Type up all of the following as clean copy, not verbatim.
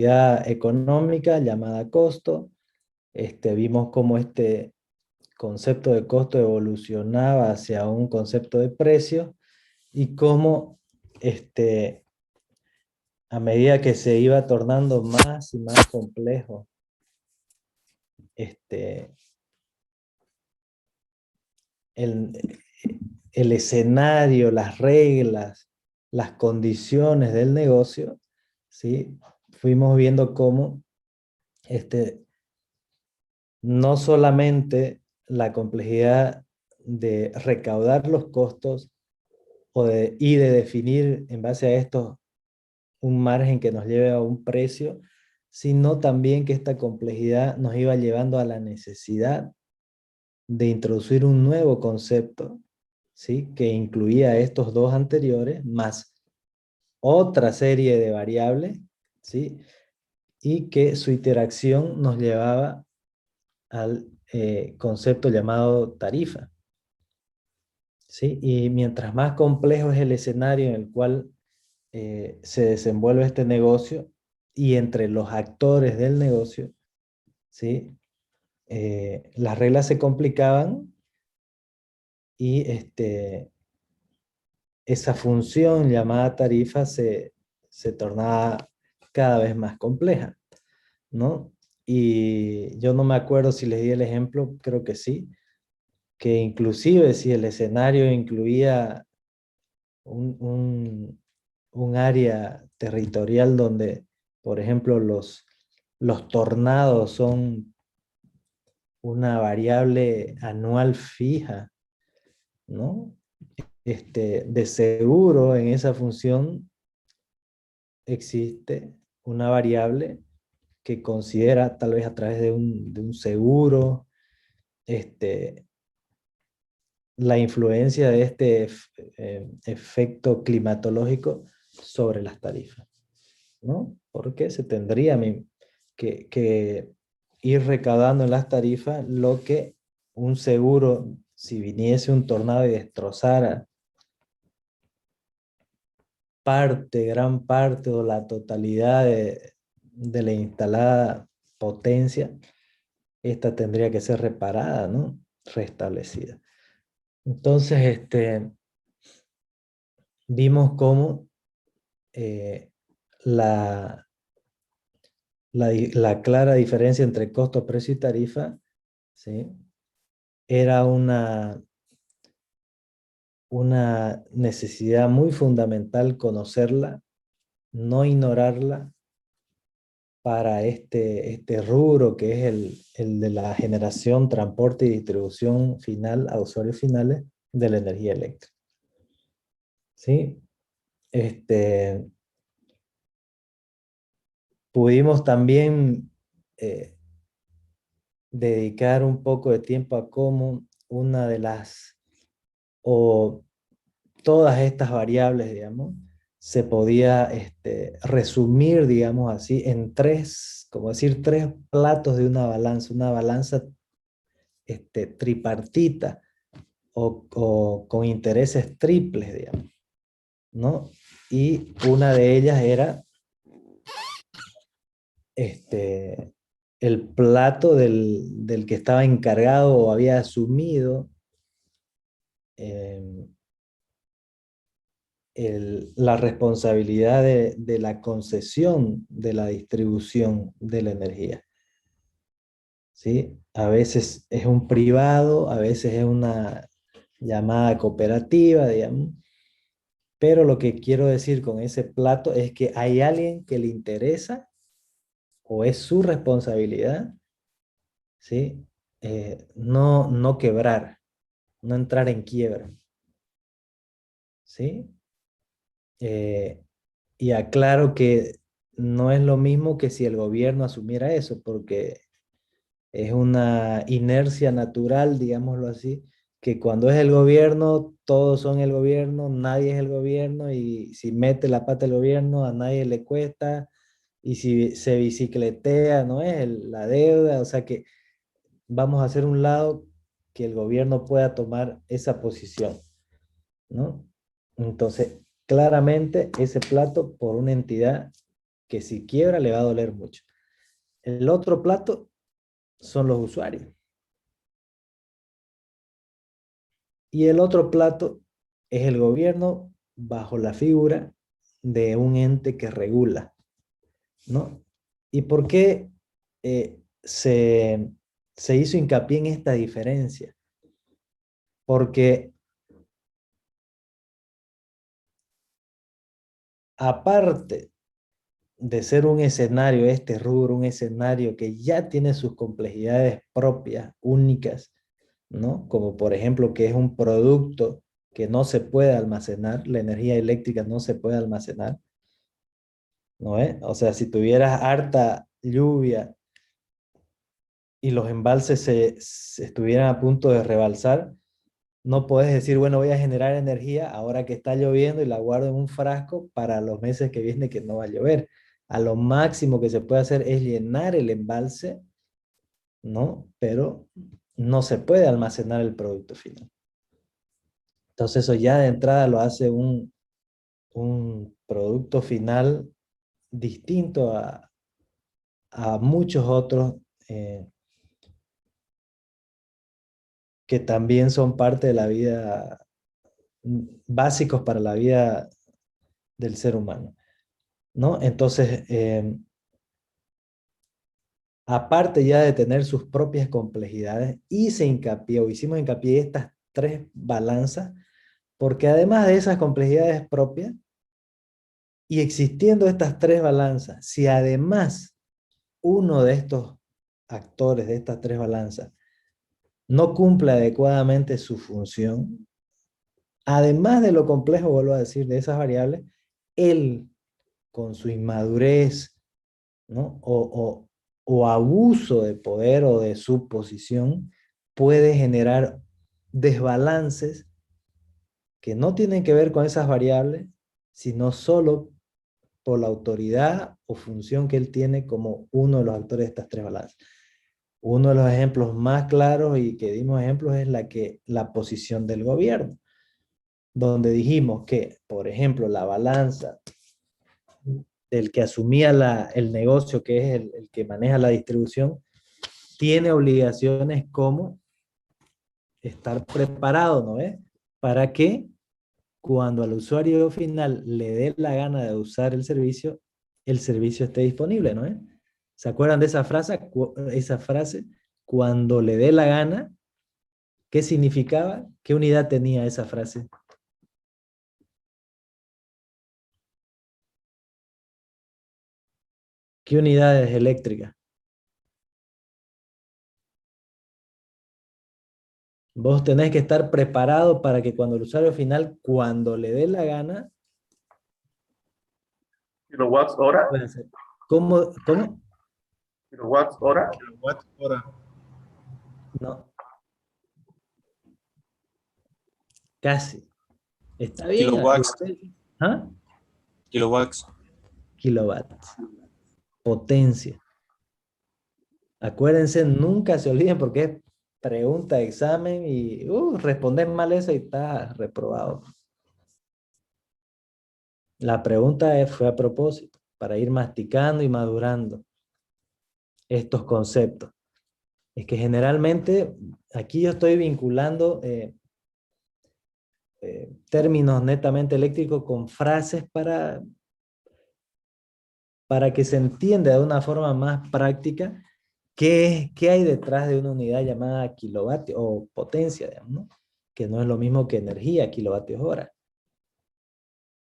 económica llamada costo. Vimos cómo este concepto de costo evolucionaba hacia un concepto de precio y cómo a medida que se iba tornando más y más complejo el, el escenario, las reglas, las condiciones del negocio, ¿sí? Fuimos viendo cómo no solamente la complejidad de recaudar los costos y de definir en base a esto un margen que nos lleve a un precio, sino también que esta complejidad nos iba llevando a la necesidad de introducir un nuevo concepto, ¿sí? Que incluía estos dos anteriores, más otra serie de variables, ¿sí? Y que su interacción nos llevaba al concepto llamado tarifa, ¿sí? Y mientras más complejo es el escenario en el cual se desenvuelve este negocio y entre los actores del negocio, ¿sí? Las reglas se complicaban y esa función llamada tarifa se tornaba cada vez más compleja, ¿no? Y yo no me acuerdo si les di el ejemplo, creo que sí, que inclusive si el escenario incluía un área territorial donde, por ejemplo, los tornados son una variable anual fija, ¿no? De seguro en esa función existe una variable que considera tal vez a través de un seguro, la influencia de este efecto climatológico sobre las tarifas, ¿no? Porque se tendría que ir recaudando en las tarifas lo que un seguro, si viniese un tornado y destrozara gran parte o la totalidad de la instalada potencia, esta tendría que ser reparada, ¿no? Restablecida. Entonces, vimos cómo eh, la, la clara diferencia entre costo, precio y tarifa, ¿sí? Era una necesidad muy fundamental conocerla, no ignorarla para este rubro que es el de la generación, transporte y distribución final a usuarios finales de la energía eléctrica. ¿Sí? Pudimos también dedicar un poco de tiempo a cómo una de las, o todas estas variables, digamos, se podía resumir, digamos así, en tres, como decir, tres platos de una balanza tripartita o con intereses triples, digamos, ¿no? Y una de ellas era el plato del que estaba encargado o había asumido eh, la responsabilidad de la concesión de la distribución de la energía. ¿Sí? A veces es un privado, a veces es una llamada cooperativa, digamos. Pero lo que quiero decir con ese plato es que hay alguien que le interesa o es su responsabilidad, ¿sí? No quebrar, no entrar en quiebra, ¿sí? Eh, y aclaro que no es lo mismo que si el gobierno asumiera eso, porque es una inercia natural, digámoslo así, que cuando es el gobierno, todos son el gobierno, nadie es el gobierno, y si mete la pata el gobierno, a nadie le cuesta, y si se bicicletea, no es la deuda, o sea que vamos a hacer un lado que el gobierno pueda tomar esa posición, ¿no? Entonces, claramente ese plato por una entidad que si quiebra le va a doler mucho. El otro plato son los usuarios. Y el otro plato es el gobierno bajo la figura de un ente que regula, ¿no? ¿Y por qué se hizo hincapié en esta diferencia? Porque aparte de ser un escenario, este rubro, un escenario que ya tiene sus complejidades propias, únicas, ¿no? Como por ejemplo que es un producto que no se puede almacenar, la energía eléctrica no se puede almacenar, ¿no es? O sea, si tuvieras harta lluvia y los embalses se estuvieran a punto de rebalsar, no puedes decir, bueno, voy a generar energía ahora que está lloviendo y la guardo en un frasco para los meses que viene que no va a llover. A lo máximo que se puede hacer es llenar el embalse, ¿no? Pero no se puede almacenar el producto final. Entonces eso ya de entrada lo hace un producto final distinto a muchos otros eh, que también son parte de la vida, básicos para la vida del ser humano, ¿no? Entonces, aparte ya de tener sus propias complejidades, hice hincapié, o hicimos hincapié en estas tres balanzas, porque además de esas complejidades propias, y existiendo estas tres balanzas, si además uno de estos actores de estas tres balanzas no cumple adecuadamente su función, además de lo complejo, vuelvo a decir, de esas variables, él con su inmadurez, ¿no? O abuso de poder o de su posición puede generar desbalances que no tienen que ver con esas variables, sino solo por la autoridad o función que él tiene como uno de los actores de estas tres balanzas. Uno de los ejemplos más claros y que dimos ejemplos es la posición del gobierno, donde dijimos que, por ejemplo, la balanza del que asumía el negocio, que es el que maneja la distribución, tiene obligaciones como estar preparado, ¿no es? Para que cuando al usuario final le dé la gana de usar el servicio esté disponible, ¿no es? ¿Se acuerdan de esa frase? Esa frase, cuando le dé la gana, ¿qué significaba? ¿Qué unidad tenía esa frase? ¿Qué unidades eléctricas? Vos tenés que estar preparado para que cuando el usuario final, cuando le dé la gana, ¿Kilowatts hora? puede hacer. ¿Cómo? ¿Kilowatts hora? Kilowatt hora. No, casi. Está bien. Kilowatts. ¿Ah? Kilowatts. Kilowatts. Potencia. Acuérdense, nunca se olviden porque es pregunta de examen y responder mal eso y está reprobado. La pregunta fue a propósito, para ir masticando y madurando estos conceptos. Es que generalmente aquí yo estoy vinculando términos netamente eléctricos con frases para que se entienda de una forma más práctica qué hay detrás de una unidad llamada kilovatio o potencia, digamos, ¿no? Que no es lo mismo que energía, kilovatios hora.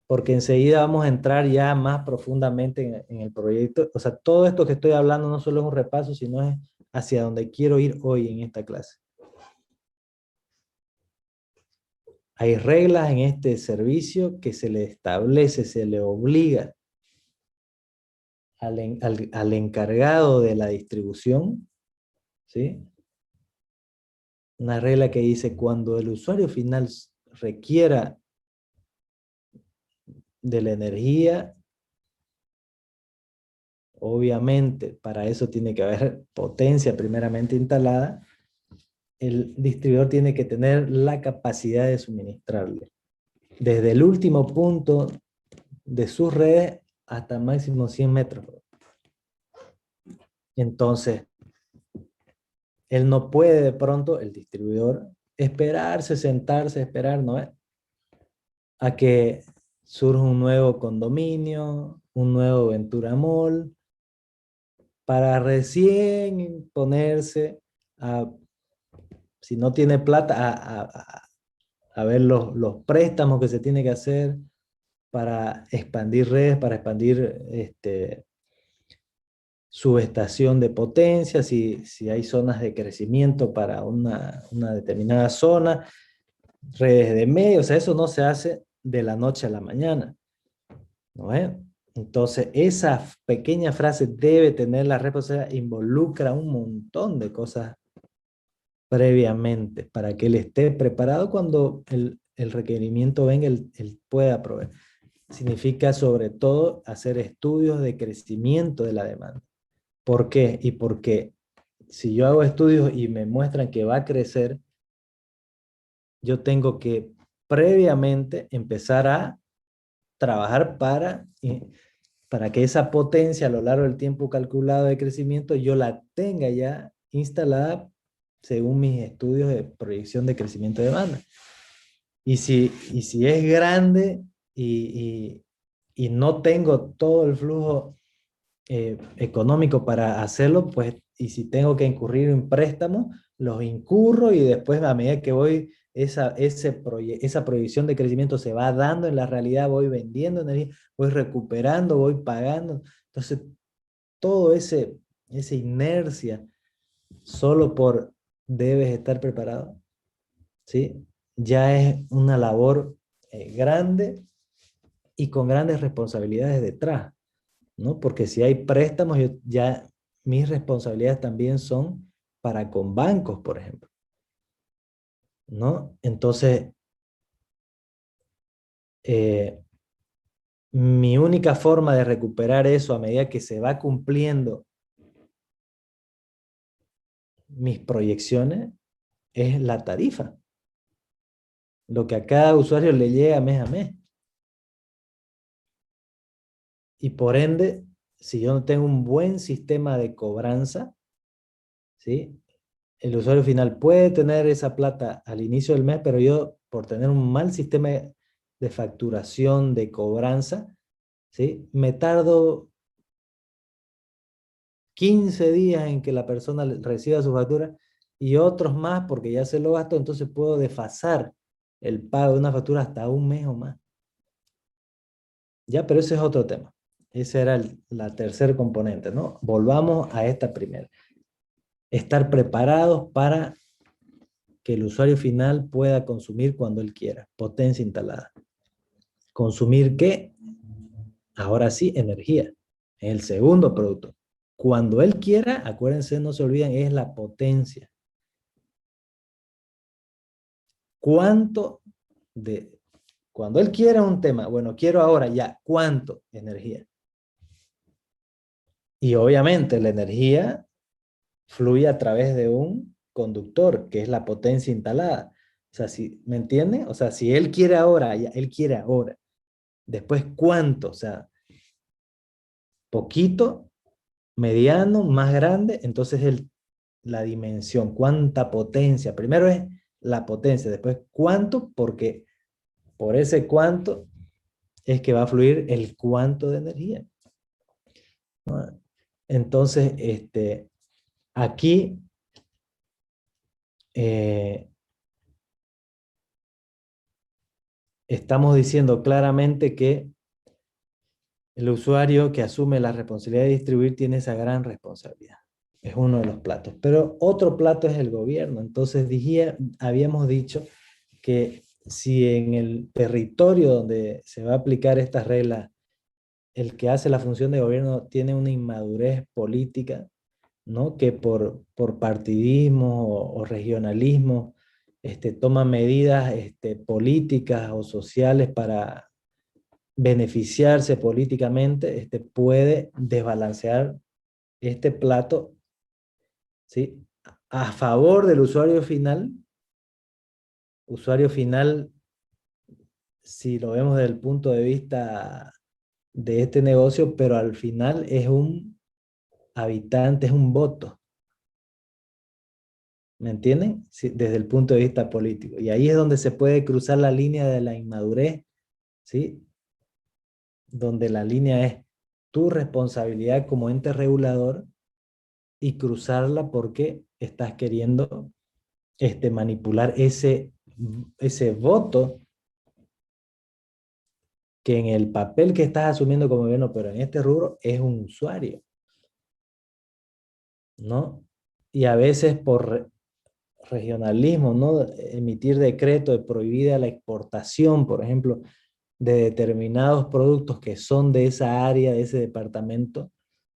Porque enseguida vamos a entrar ya más profundamente en el proyecto. O sea, todo esto que estoy hablando no solo es un repaso, sino es hacia donde quiero ir hoy en esta clase. Hay reglas en este servicio que se le establece, se le obliga al encargado de la distribución, ¿sí? Una regla que dice, cuando el usuario final requiera de la energía, obviamente para eso tiene que haber potencia primeramente instalada, el distribuidor tiene que tener la capacidad de suministrarle. Desde el último punto de sus redes hasta máximo 100 metros. Entonces, él no puede de pronto, el distribuidor, esperarse, sentarse, esperar, ¿no? A que surja un nuevo condominio, un nuevo Ventura Mall, para recién ponerse a, si no tiene plata, a ver los préstamos que se tiene que hacer para expandir redes, para expandir subestación de potencia, si hay zonas de crecimiento para una determinada zona, redes de medio, o sea, eso no se hace de la noche a la mañana, ¿no es? Entonces, esa pequeña frase debe tener la responsabilidad, involucra un montón de cosas previamente para que él esté preparado cuando el requerimiento venga, él pueda proveer. Significa sobre todo hacer estudios de crecimiento de la demanda. ¿Por qué? Y porque si yo hago estudios y me muestran que va a crecer, yo tengo que previamente empezar a trabajar para que esa potencia a lo largo del tiempo calculado de crecimiento yo la tenga ya instalada según mis estudios de proyección de crecimiento de demanda. Y si es grande y no tengo todo el flujo económico para hacerlo, pues, y si tengo que incurrir en préstamos, los incurro y después a medida que voy, esa proyección de crecimiento se va dando en la realidad, voy vendiendo energía, voy recuperando, voy pagando. Entonces, todo esa inercia, solo por debes estar preparado, ¿sí? Ya es una labor grande y con grandes responsabilidades detrás, ¿no? Porque si hay préstamos, ya mis responsabilidades también son para con bancos, por ejemplo, ¿no? Entonces, mi única forma de recuperar eso a medida que se va cumpliendo mis proyecciones es la tarifa, lo que a cada usuario le llega mes a mes. Y por ende, si yo no tengo un buen sistema de cobranza, ¿sí? El usuario final puede tener esa plata al inicio del mes, pero yo, por tener un mal sistema de facturación, de cobranza, ¿sí? Me tardo 15 días en que la persona reciba su factura y otros más porque ya se lo gastó, entonces puedo desfasar el pago de una factura hasta un mes o más. Ya, pero ese es otro tema. Ese era la tercer componente, ¿no? Volvamos a esta primera. Estar preparados para que el usuario final pueda consumir cuando él quiera. Potencia instalada. ¿Consumir qué? Ahora sí, energía. Es el segundo producto. Cuando él quiera, acuérdense, no se olviden, es la potencia. ¿Cuánto de... Cuando él quiera un tema, bueno, quiero ahora ya, ¿cuánto energía? Y obviamente la energía fluye a través de un conductor, que es la potencia instalada. O sea, si, ¿me entienden? O sea, si él quiere ahora, ya, él quiere ahora. Después, ¿cuánto? O sea, poquito, mediano, más grande, entonces la dimensión, cuánta potencia. Primero es la potencia, después cuánto, porque por ese cuánto es que va a fluir el cuánto de energía, ¿no? Entonces, aquí eh, estamos diciendo claramente que el usuario que asume la responsabilidad de distribuir tiene esa gran responsabilidad. Es uno de los platos. Pero otro plato es el gobierno. Entonces habíamos dicho que si en el territorio donde se va a aplicar estas reglas, el que hace la función de gobierno tiene una inmadurez política, ¿no? Que por partidismo o regionalismo toma medidas políticas o sociales para beneficiarse políticamente, puede desbalancear este plato, ¿sí? A favor del usuario final, si lo vemos desde el punto de vista de este negocio, pero al final es un habitante, es un voto. ¿Me entienden? Sí, desde el punto de vista político. Y ahí es donde se puede cruzar la línea de la inmadurez, ¿sí? Donde la línea es tu responsabilidad como ente regulador y cruzarla porque estás queriendo manipular ese voto que en el papel que estás asumiendo como gobierno, pero en este rubro es un usuario, ¿no? Y a veces por regionalismo, ¿no? Emitir decreto de prohibida la exportación, por ejemplo, de determinados productos que son de esa área, de ese departamento,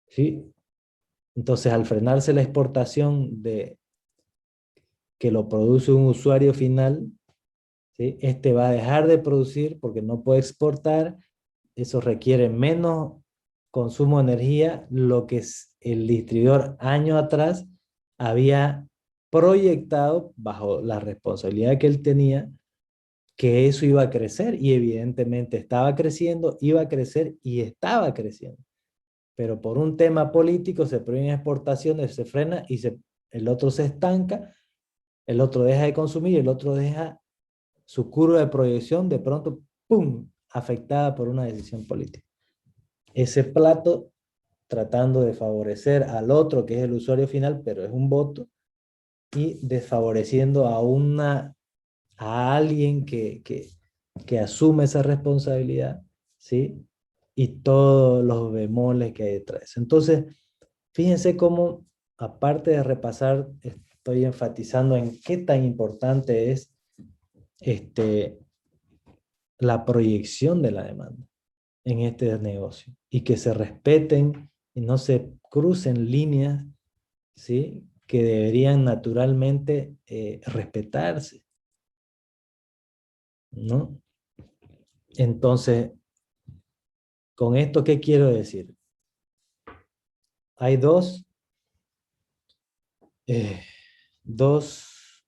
¿sí? Entonces, al frenarse la exportación de que lo produce un usuario final, ¿sí? Este va a dejar de producir porque no puede exportar, eso requiere menos consumo de energía, lo que el distribuidor años atrás había proyectado bajo la responsabilidad que él tenía, que eso iba a crecer y evidentemente estaba creciendo, iba a crecer y estaba creciendo. Pero por un tema político se prohíben exportaciones, se frena y el otro se estanca, el otro deja de consumir, el otro deja su curva de proyección de pronto, ¡pum!, afectada por una decisión política. Ese plato tratando de favorecer al otro, que es el usuario final, pero es un voto, y desfavoreciendo a alguien que asume esa responsabilidad, ¿sí? Y todos los bemoles que hay detrás. Entonces, fíjense cómo, aparte de repasar, estoy enfatizando en qué tan importante es la proyección de la demanda en este negocio y que se respeten y no se crucen líneas, ¿sí?, que deberían naturalmente respetarse, ¿no? Entonces, ¿con esto qué quiero decir? Hay eh, dos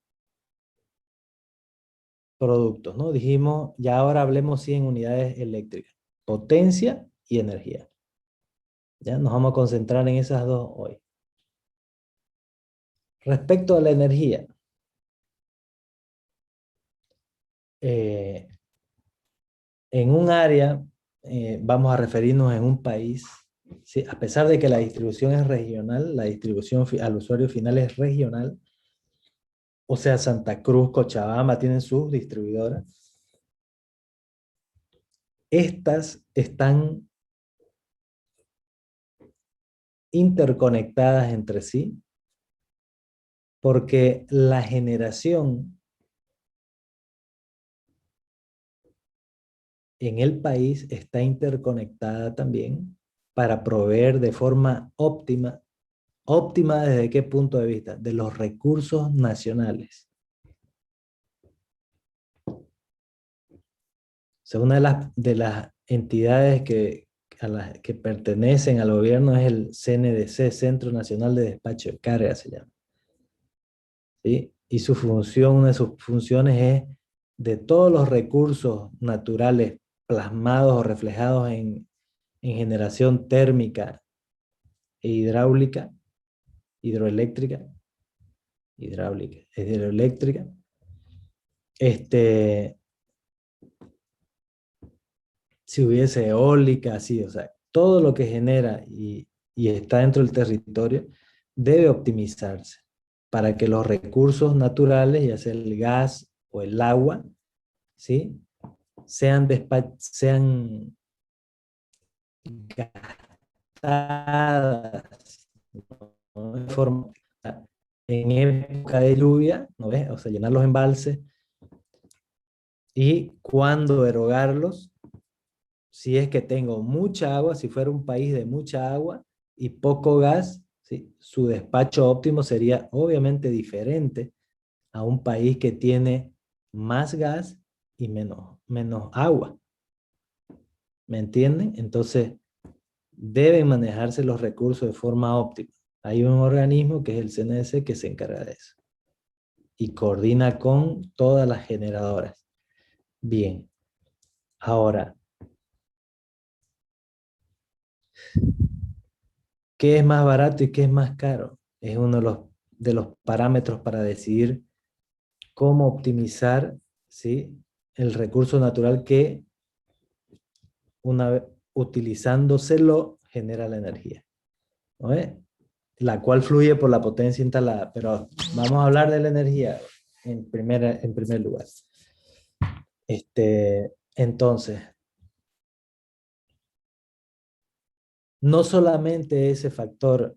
productos, ¿no? Dijimos, ya ahora hablemos sí en unidades eléctricas, potencia y energía. Ya nos vamos a concentrar en esas dos hoy. Respecto a la energía, en un área, vamos a referirnos en un país, ¿sí? A pesar de que la distribución es regional, la distribución al usuario final es regional, o sea, Santa Cruz, Cochabamba tienen sus distribuidoras. Estas están interconectadas entre sí porque la generación en el país está interconectada también para proveer de forma óptima. ¿Óptima desde qué punto de vista? De los recursos nacionales. O sea, una de las entidades a las que pertenecen al gobierno es el CNDC, Centro Nacional de Despacho de Carga, se llama. ¿Sí? Y su función, una de sus funciones es de todos los recursos naturales plasmados o reflejados en generación térmica e hidráulica, hidroeléctrica, hidroeléctrica, si hubiese eólica, así, o sea, todo lo que genera y está dentro del territorio debe optimizarse para que los recursos naturales, ya sea el gas o el agua, ¿sí?, sean gastadas, ¿no?, de forma, en época de lluvia, ¿no ves? O sea, llenar los embalses y cuando erogarlos, si es que tengo mucha agua, si fuera un país de mucha agua y poco gas, ¿sí?, su despacho óptimo sería obviamente diferente a un país que tiene más gas y menos agua. ¿Me entienden? Entonces, deben manejarse los recursos de forma óptima. Hay un organismo que es el CNDC que se encarga de eso y coordina con todas las generadoras. Bien, ahora, ¿Qué es más barato y qué es más caro? Es uno de los parámetros para decidir cómo optimizar, ¿sí?, el recurso natural que una vez utilizándoselo genera la energía, ¿no es? La cual fluye por la potencia instalada. Pero vamos a hablar de la energía en primer lugar. Entonces, no solamente ese factor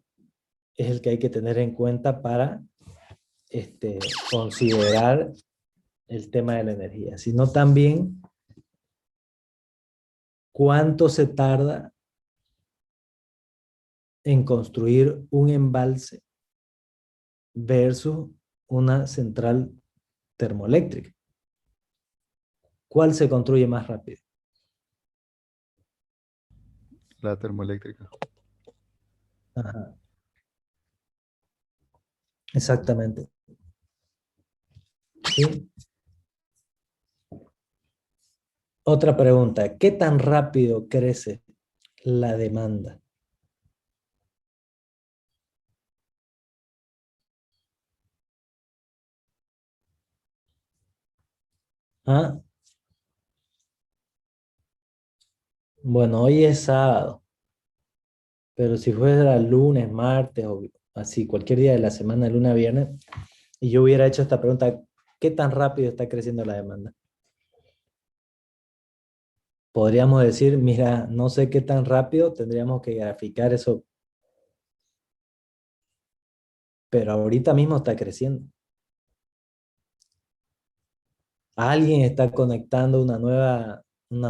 es el que hay que tener en cuenta para considerar el tema de la energía, sino también cuánto se tarda en construir un embalse versus una central termoeléctrica. ¿Cuál se construye más rápido? La termoeléctrica. Ajá. Exactamente. ¿Sí? Otra pregunta, ¿qué tan rápido crece la demanda? ¿Ah? Bueno, hoy es sábado, pero si fuera lunes, martes o así, cualquier día de la semana, lunes a viernes, y yo hubiera hecho esta pregunta, ¿qué tan rápido está creciendo la demanda? Podríamos decir, mira, no sé qué tan rápido, tendríamos que graficar eso, pero ahorita mismo está creciendo. Alguien está conectando una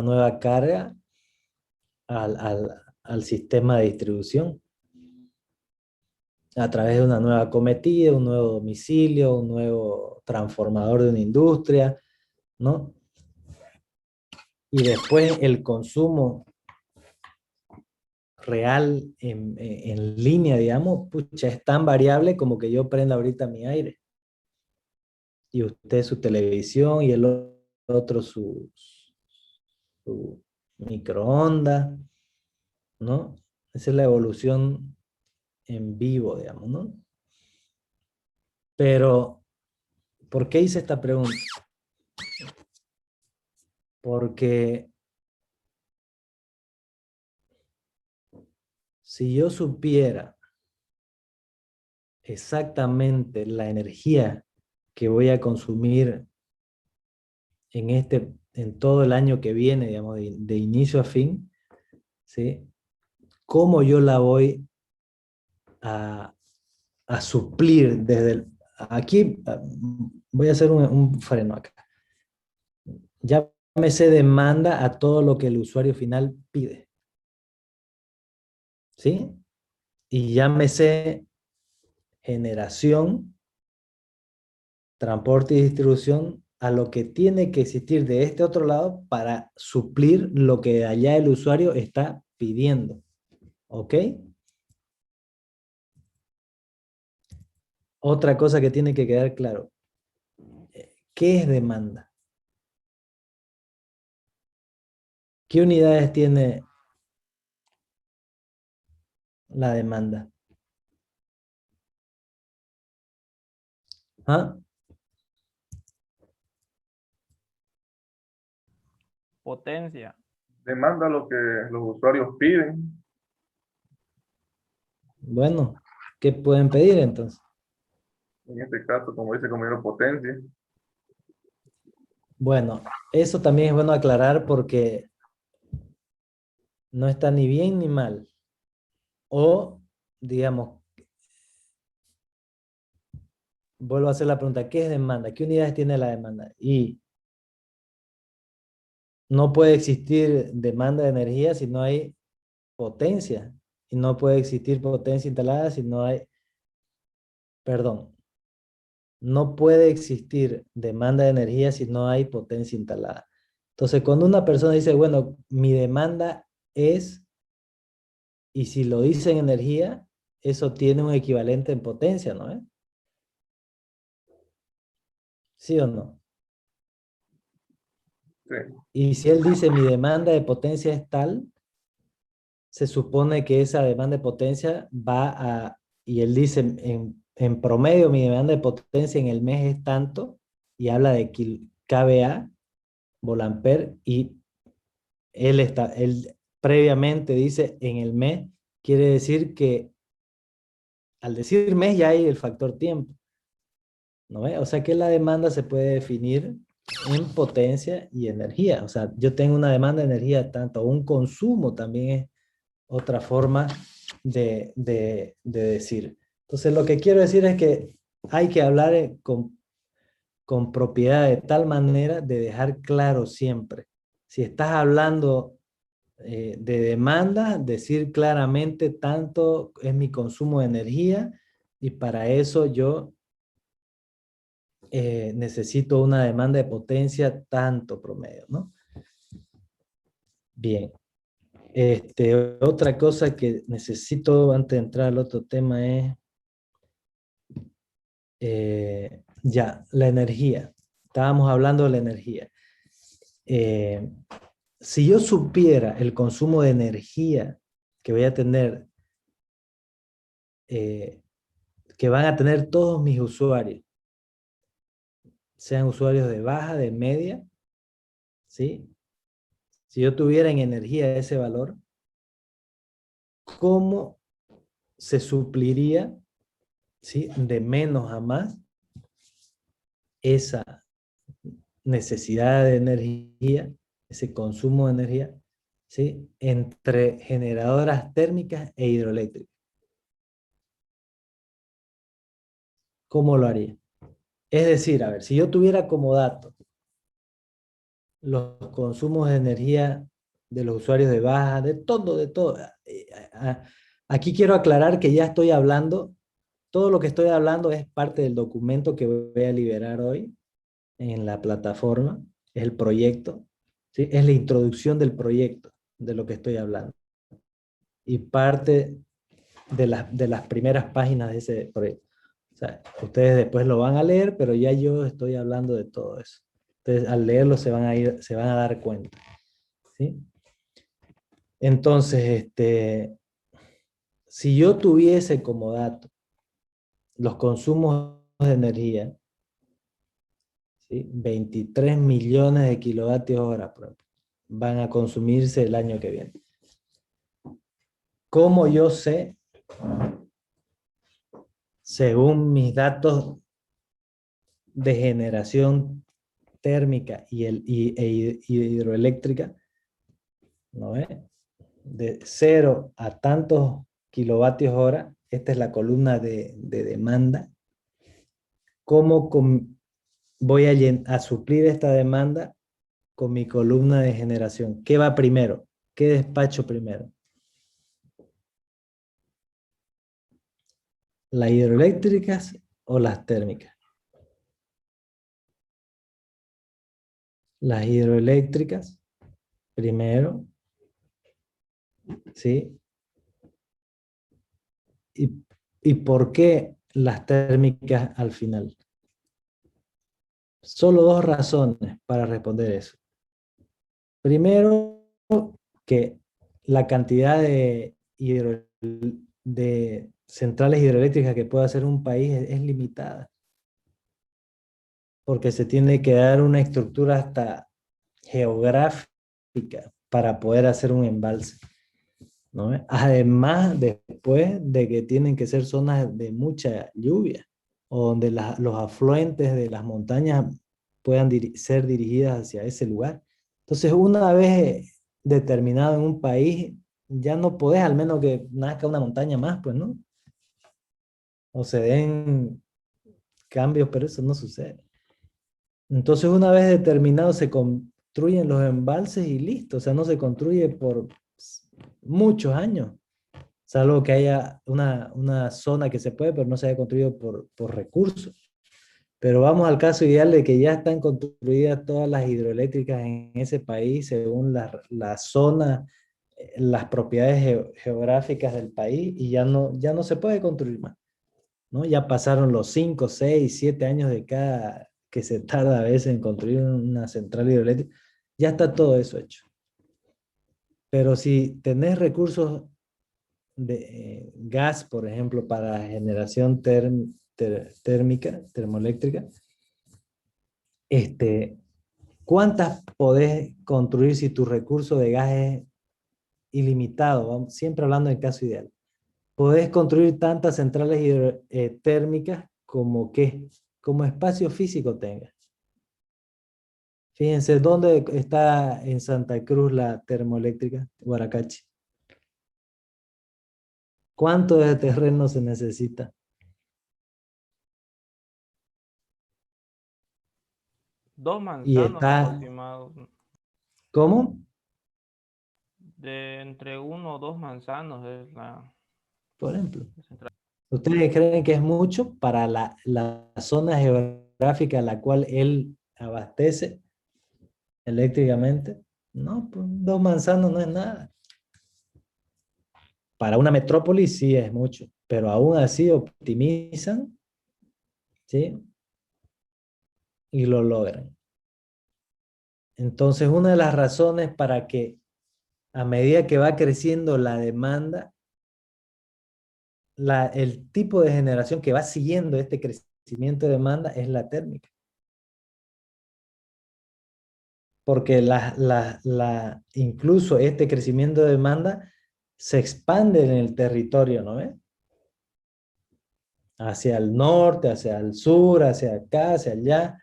nueva carga al sistema de distribución a través de una nueva cometida, un nuevo domicilio, un nuevo transformador de una industria, ¿no? Y después el consumo real en línea, digamos, pucha, es tan variable como que yo prenda ahorita mi aire y usted su televisión y el otro su microondas, ¿no? Esa es la evolución en vivo, digamos, ¿no? Pero, ¿por qué hice esta pregunta? Porque si yo supiera exactamente la energía que voy a consumir en todo el año que viene, digamos, de inicio a fin, ¿sí? ¿Cómo yo la voy a, a suplir aquí voy a hacer un freno acá. Llámese demanda a todo lo que el usuario final pide, ¿sí? Y llámese generación, transporte y distribución a lo que tiene que existir de este otro lado para suplir lo que allá el usuario está pidiendo. ¿Ok? Otra cosa que tiene que quedar claro. ¿Qué es demanda? ¿Qué unidades tiene la demanda? ¿Ah? Potencia. Demanda lo que los usuarios piden. Bueno, ¿qué pueden pedir entonces? En este caso, como dice compañero, potencia. Bueno, eso también es bueno aclarar porque no está ni bien ni mal. O, digamos, vuelvo a hacer la pregunta, ¿qué es demanda? ¿Qué unidades tiene la demanda? Y no puede existir demanda de energía si no hay potencia. Y no puede existir potencia instalada si no hay, perdón, no puede existir demanda de energía si no hay potencia instalada. Entonces, cuando una persona dice, bueno, mi demanda es, y si lo dice en energía, eso tiene un equivalente en potencia, ¿no? ¿Sí o no? Sí. Y si él dice, mi demanda de potencia es tal, se supone que esa demanda de potencia va a, y él dice, en promedio mi demanda de potencia en el mes es tanto, y habla de kVA, volampere, y él previamente dice en el mes, quiere decir que al decir mes ya hay el factor tiempo, ¿no ve? O sea que la demanda se puede definir en potencia y energía. O sea, yo tengo una demanda de energía tanto, un consumo también es otra forma de decir. Entonces lo que quiero decir es que hay que hablar con propiedad de tal manera de dejar claro siempre. Si estás hablando de demanda, decir claramente tanto es mi consumo de energía y para eso yo necesito una demanda de potencia tanto promedio, ¿no? Bien. Otra cosa que necesito antes de entrar al otro tema es ya, la energía. Estábamos hablando de la energía. Si yo supiera el consumo de energía que voy a tener, que van a tener todos mis usuarios, sean usuarios de baja, de media, ¿sí? Si yo tuviera en energía ese valor, ¿cómo se supliría, ¿sí?, de menos a más esa necesidad de energía, ese consumo de energía, ¿sí?, entre generadoras térmicas e hidroeléctricas? ¿Cómo lo haría? Es decir, a ver, si yo tuviera como dato los consumos de energía de los usuarios de baja, de todo, de todo. Aquí quiero aclarar que ya estoy hablando, todo lo que estoy hablando es parte del documento que voy a liberar hoy en la plataforma, es el proyecto, ¿sí? Es la introducción del proyecto de lo que estoy hablando. Y parte de las primeras páginas de ese proyecto. O sea, ustedes después lo van a leer, pero ya yo estoy hablando de todo eso. Entonces, al leerlo se van a dar cuenta, ¿sí? Entonces, si yo tuviese como dato los consumos de energía, ¿sí?, 23 millones de kilovatios hora van a consumirse el año que viene. ¿Cómo yo sé, según mis datos de generación térmica y hidroeléctrica, ¿no ve?, de 0 a tantos kilovatios hora, esta es la columna de demanda, ¿cómo voy a suplir esta demanda con mi columna de generación? ¿Qué va primero? ¿Qué despacho primero? ¿Las hidroeléctricas o las térmicas? Las hidroeléctricas primero, ¿sí? ¿Y por qué las térmicas al final? Solo dos razones para responder eso. Primero, que la cantidad de centrales hidroeléctricas que puede hacer un país es limitada. Porque se tiene que dar una estructura hasta geográfica para poder hacer un embalse, ¿no? Además, después de que tienen que ser zonas de mucha lluvia, o donde los afluentes de las montañas puedan ser dirigidas hacia ese lugar. Entonces, una vez determinado en un país, ya no podés, al menos que nazca una montaña más, pues, ¿no? O se den cambios, pero eso no sucede. Entonces, una vez determinado, se construyen los embalses y listo. O sea, no se construye por muchos años, salvo que haya una zona que se puede, pero no se haya construido por recursos. Pero vamos al caso ideal de que ya están construidas todas las hidroeléctricas en ese país según la zona, las propiedades geográficas del país, y ya no se puede construir más, ¿no? Ya pasaron los 5, 6, 7 años de cada que se tarda a veces en construir una central hidroeléctrica. Ya está todo eso hecho. Pero si tenés recursos de gas, por ejemplo, para generación térmica, termoeléctrica, ¿cuántas podés construir si tu recurso de gas es ilimitado? Vamos, siempre hablando del caso ideal. Podés construir tantas centrales térmicas como que, como espacio físico tenga. Fíjense, ¿dónde está en Santa Cruz la termoeléctrica? Guaracachi. ¿Cuánto de terreno se necesita? Dos Y manzanos está, aproximados. ¿cómo? De entre 1 o 2 manzanos es la Por ejemplo. central. ¿Ustedes creen que es mucho para la zona geográfica a la cual él abastece eléctricamente? No, pues 2 manzanos no es nada. Para una metrópoli sí es mucho, pero aún así optimizan, ¿sí? Y lo logran. Entonces, una de las razones para que a medida que va creciendo la demanda, el tipo de generación que va siguiendo este crecimiento de demanda es la térmica. Porque incluso este crecimiento de demanda se expande en el territorio, ¿no ves? Hacia el norte, hacia el sur, hacia acá, hacia allá.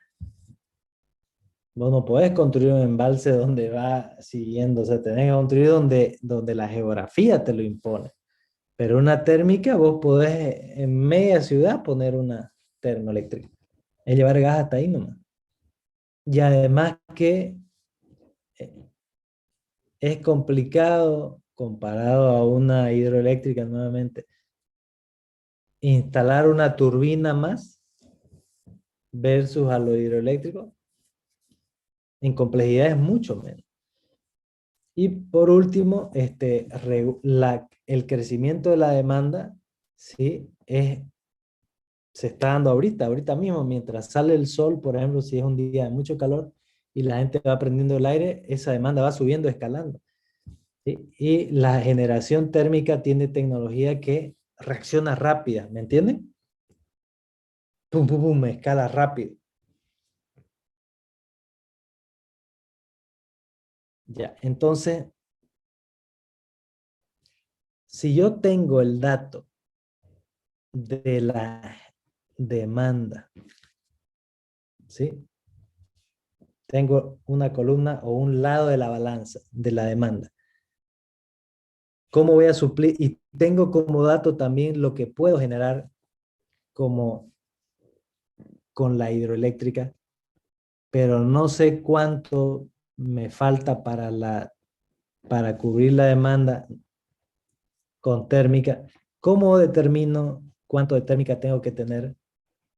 Vos no podés construir un embalse donde va siguiendo, o sea, tenés que construir donde la geografía te lo impone. Pero una térmica, vos podés en media ciudad poner una termoeléctrica. Es llevar gas hasta ahí nomás. Y además que eh, es complicado comparado a una hidroeléctrica nuevamente. Instalar una turbina más versus a lo hidroeléctrico en complejidad es mucho menos. Y por último, el crecimiento de la demanda, ¿sí? Se está dando ahorita mismo, mientras sale el sol, por ejemplo, si es un día de mucho calor y la gente va prendiendo el aire, esa demanda va subiendo, escalando. ¿Sí? Y la generación térmica tiene tecnología que reacciona rápida, ¿me entienden? Pum, pum, pum, escala rápido. Ya, entonces, si yo tengo el dato de la demanda, ¿sí? Tengo una columna o un lado de la balanza de la demanda. ¿Cómo voy a suplir? Y tengo como dato también lo que puedo generar como con la hidroeléctrica, pero no sé cuánto me falta para cubrir la demanda con térmica. ¿Cómo determino cuánto de térmica tengo que tener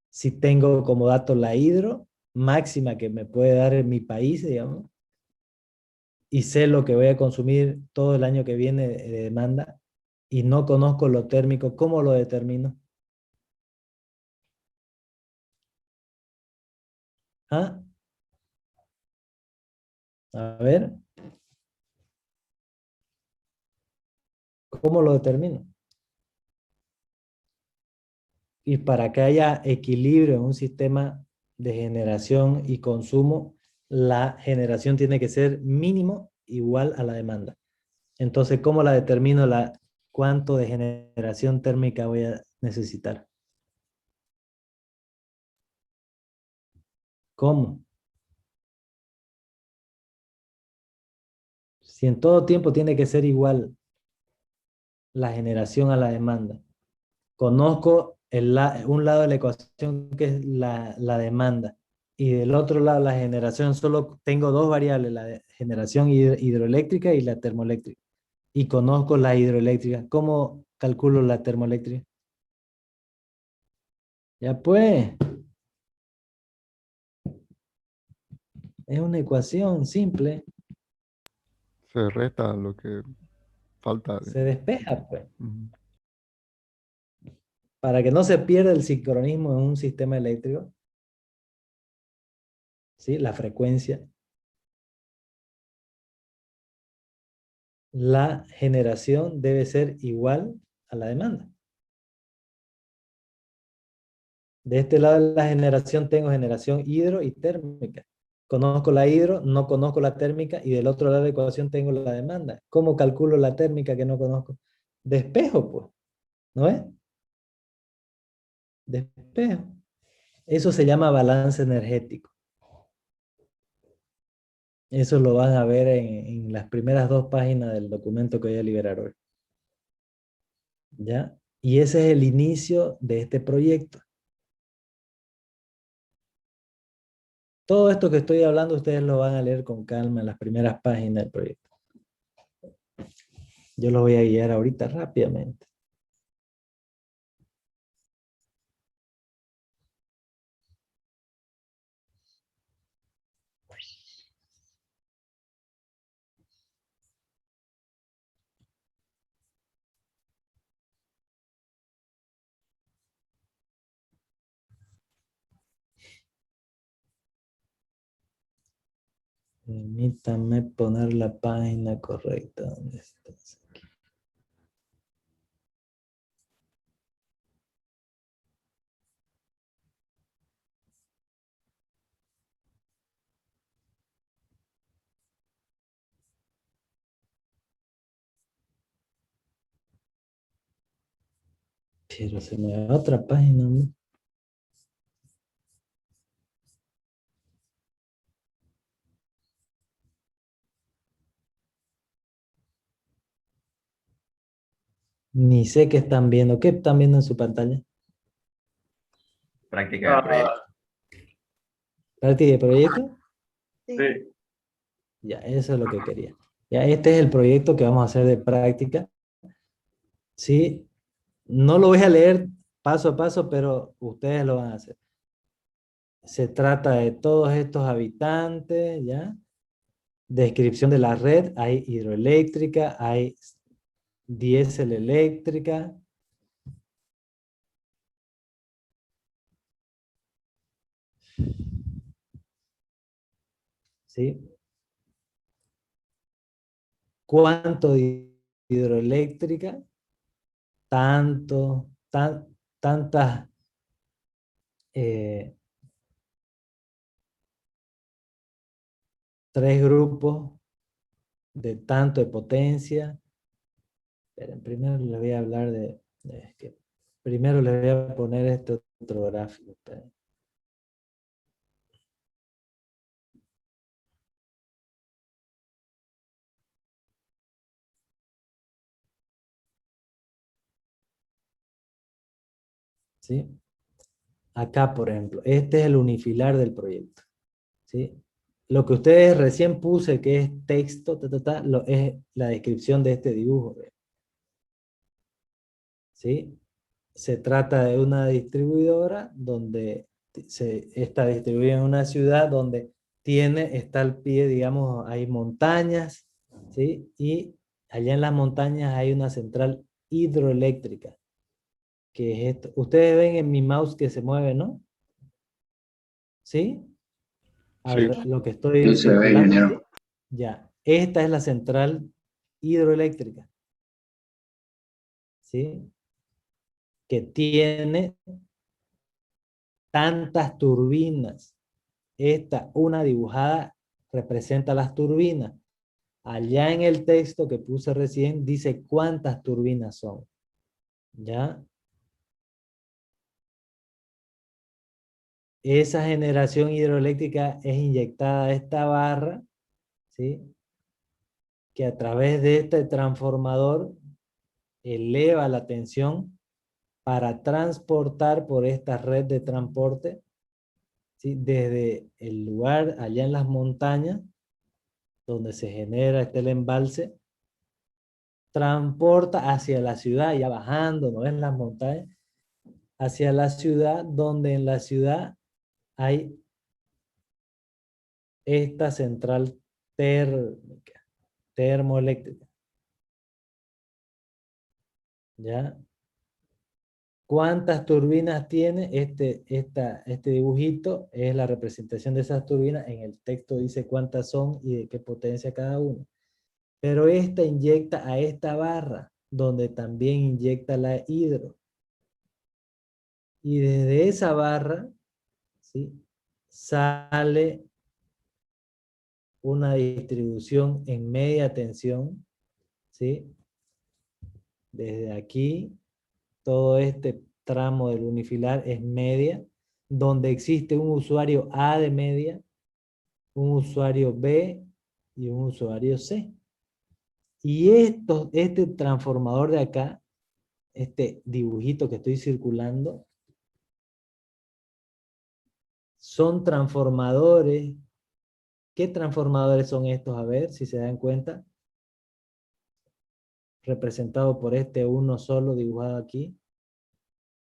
si tengo como dato la hidro máxima que me puede dar en mi país, digamos, y sé lo que voy a consumir todo el año que viene de demanda y no conozco lo térmico? ¿Cómo lo determino? ¿Ah? A ver, ¿cómo lo determino? Y para que haya equilibrio en un sistema de generación y consumo, la generación tiene que ser mínimo igual a la demanda. Entonces, ¿cómo la determino cuánto de generación térmica voy a necesitar? ¿Cómo? Si en todo tiempo tiene que ser igual la generación a la demanda. Conozco un lado de la ecuación que es la demanda y del otro lado la generación. Solo tengo dos variables, la generación hidroeléctrica y la termoeléctrica. Y conozco la hidroeléctrica. ¿Cómo calculo la termoeléctrica? Ya pues, es una ecuación simple. Se resta lo que falta. Se despeja, pues. Ujú. Para que no se pierda el sincronismo en un sistema eléctrico, ¿sí? La frecuencia. la generación debe ser igual a la demanda. De este lado de la generación tengo generación hidro y térmica. Conozco la hidro, no conozco la térmica, y del otro lado de la ecuación tengo la demanda. ¿Cómo calculo la térmica que no conozco? De espejo, pues. ¿No es? De espejo. Eso se llama balance energético. Eso lo van a ver en las primeras 2 páginas del documento que voy a liberar hoy. ¿Ya? Y ese es el inicio de este proyecto. Todo esto que estoy hablando ustedes lo van a leer con calma en las primeras páginas del proyecto. Yo los voy a guiar ahorita rápidamente. Permítanme poner la página correcta. ¿Dónde está? Pero se me va a otra página, ¿no? Ni sé qué están viendo. ¿Qué están viendo en su pantalla? Práctica de proyecto. ¿Práctica de proyecto? Sí. Ya, eso es lo que quería. Ya, este es el proyecto que vamos a hacer de práctica. Sí, no lo voy a leer paso a paso, pero ustedes lo van a hacer. Se trata de todos estos habitantes, ¿ya? Descripción de la red, hay hidroeléctrica, hay diésel eléctrica. ¿Sí? ¿Cuánto de hidroeléctrica? Tantas eh, 3 grupos de tanto de potencia. Pero primero les voy a hablar primero les voy a poner este otro gráfico. Esperen. ¿Sí? Acá, por ejemplo, este es el unifilar del proyecto. ¿Sí? Lo que ustedes recién puse, que es texto, es la descripción de este dibujo. ¿Sí? Se trata de una distribuidora donde está distribuida en una ciudad donde está al pie, digamos, hay montañas, ¿sí? Y allá en las montañas hay una central hidroeléctrica, que es esto. Ustedes ven en mi mouse que se mueve, ¿no? ¿Sí? Sí. Lo que estoy Sí, se ve, circulando. ingeniero. Ya, esta es la central hidroeléctrica, ¿sí? Que tiene tantas turbinas. Una dibujada representa las turbinas. Allá en el texto que puse recién dice cuántas turbinas son. ¿Ya? Esa generación hidroeléctrica es inyectada a esta barra, ¿sí? Que a través de este transformador eleva la tensión para transportar por esta red de transporte, ¿sí? Desde el lugar allá en las montañas, donde se genera el embalse, transporta hacia la ciudad, ya bajando, no en las montañas, hacia la ciudad, donde en la ciudad hay esta central térmica, termoeléctrica. ¿Ya? ¿Cuántas turbinas tiene? Este dibujito es la representación de esas turbinas. En el texto dice cuántas son y de qué potencia cada una. Pero esta inyecta a esta barra, donde también inyecta la hidro. Y desde esa barra, ¿sí?, sale una distribución en media tensión, ¿sí? Desde aquí, todo este tramo del unifilar es media, donde existe un usuario A de media, un usuario B y un usuario C. Y este transformador de acá, este dibujito que estoy circulando, son transformadores. ¿Qué transformadores son estos? A ver si se dan cuenta. Representado por este uno solo dibujado aquí.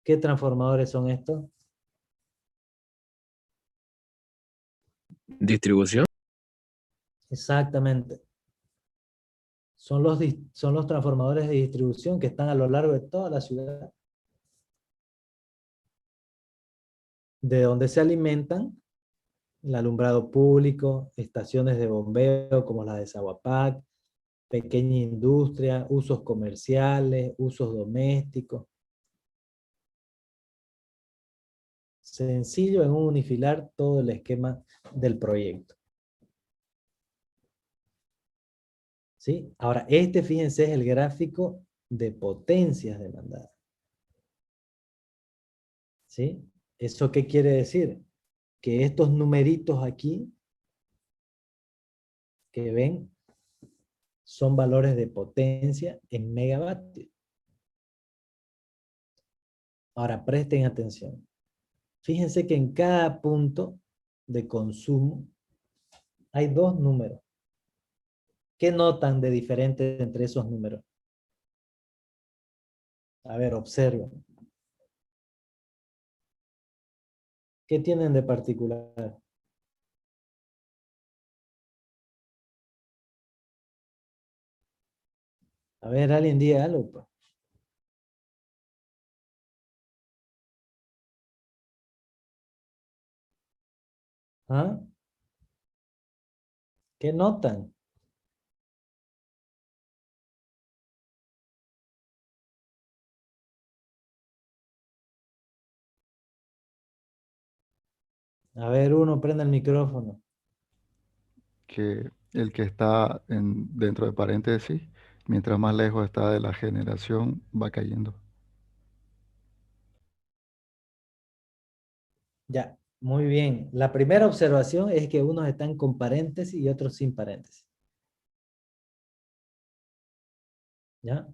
¿Qué transformadores son estos? Distribución. Exactamente. Son los transformadores de distribución que están a lo largo de toda la ciudad. De donde se alimentan el alumbrado público, estaciones de bombeo como las de Zaguapac, pequeña industria, usos comerciales, usos domésticos. Sencillo en un unifilar todo el esquema del proyecto. ¿Sí? Ahora, fíjense, es el gráfico de potencias demandadas. ¿Sí? ¿Eso qué quiere decir? Que estos numeritos aquí, que ven, son valores de potencia en megavatios. Ahora, presten atención. Fíjense que en cada punto de consumo hay dos números. ¿Qué notan de diferente entre esos números? A ver, observen. ¿Qué tienen de particular? A ver, alguien diga algo, pues. ¿Ah? ¿Qué notan? A ver, uno prende el micrófono. Que el que está dentro de paréntesis, mientras más lejos está de la generación, va cayendo. Ya, muy bien. La primera observación es que unos están con paréntesis y otros sin paréntesis. ¿Ya?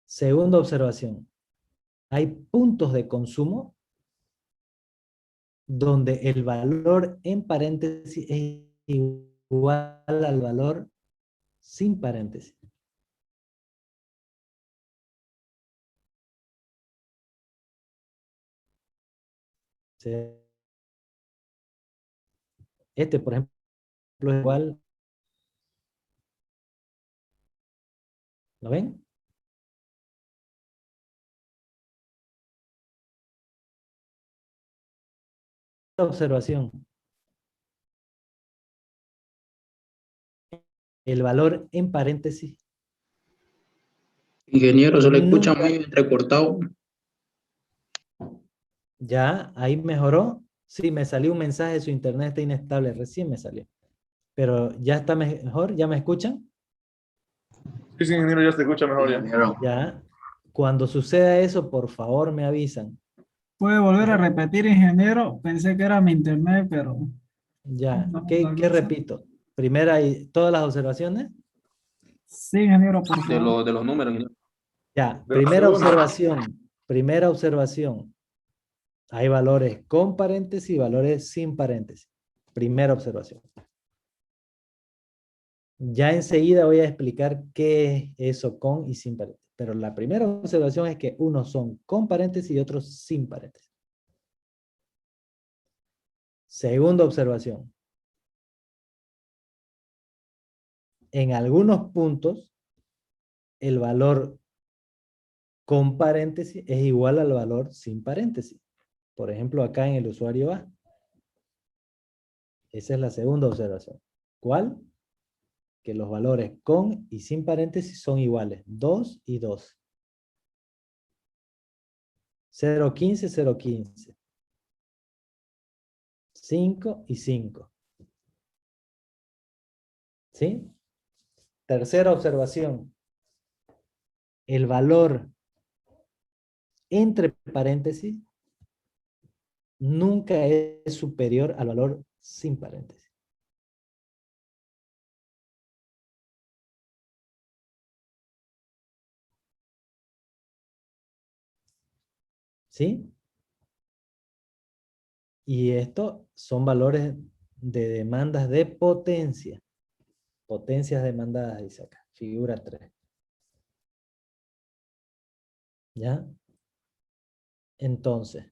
Segunda observación. Hay puntos de consumo donde el valor en paréntesis es igual al valor sin paréntesis. ¿Sí? Por ejemplo, es igual. ¿Lo ven? Observación. El valor en paréntesis Ingeniero, se le escucha nunca. muy entrecortado. Ya, ahí mejoró. Sí, me salió un mensaje, su internet está inestable, recién me salió. Pero ya está mejor, ¿ya me escuchan? Sí, sí, ingeniero, ya se escucha mejor ya. Ingeniero. Ya. Cuando suceda eso, por favor me avisan. ¿Puede volver a repetir, ingeniero? Pensé que era mi internet, pero Ya. no, ¿Qué otra cosa. repito? Primera y todas las observaciones. Sí, ingeniero, por De, favor. de los números, ingeniero. Ya. De la Primera segunda. observación. Primera observación. Hay valores con paréntesis y valores sin paréntesis. Primera observación. Ya enseguida voy a explicar qué es eso con y sin paréntesis. Pero la primera observación es que unos son con paréntesis y otros sin paréntesis. Segunda observación. En algunos puntos, el valor con paréntesis es igual al valor sin paréntesis. Por ejemplo, acá en el usuario A. Esa es la segunda observación. ¿Cuál? Que los valores con y sin paréntesis son iguales. 2 y 2. 0,15, 0,15. 5 y 5. ¿Sí? Tercera observación. El valor entre paréntesis nunca es superior al valor sin paréntesis. ¿Sí? Y estos son valores de demandas de potencia. Potencias demandadas, dice acá. Figura 3. ¿Ya? Entonces,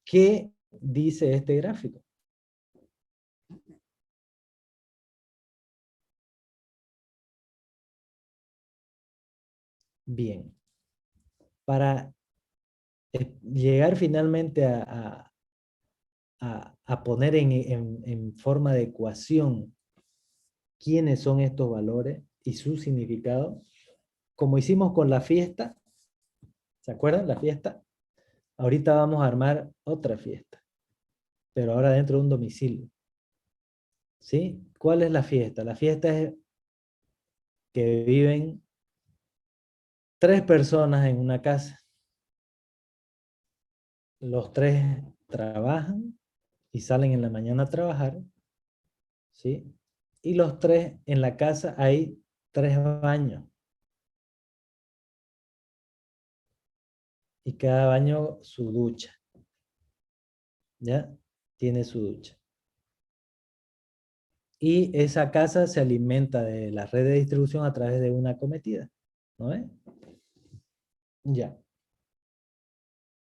¿qué dice este gráfico? Bien. Para llegar finalmente a poner en forma de ecuación quiénes son estos valores y su significado, como hicimos con la fiesta, ¿se acuerdan la fiesta? Ahorita vamos a armar otra fiesta, pero ahora dentro de un domicilio. ¿Sí? ¿Cuál es la fiesta? La fiesta es que viven 3 personas en una casa. Los 3 trabajan y salen en la mañana a trabajar, ¿sí? Y los 3 en la casa hay 3 baños. Y cada baño su ducha. ¿Ya? Tiene su ducha. Y esa casa se alimenta de la red de distribución a través de una acometida. ¿No es? Ya.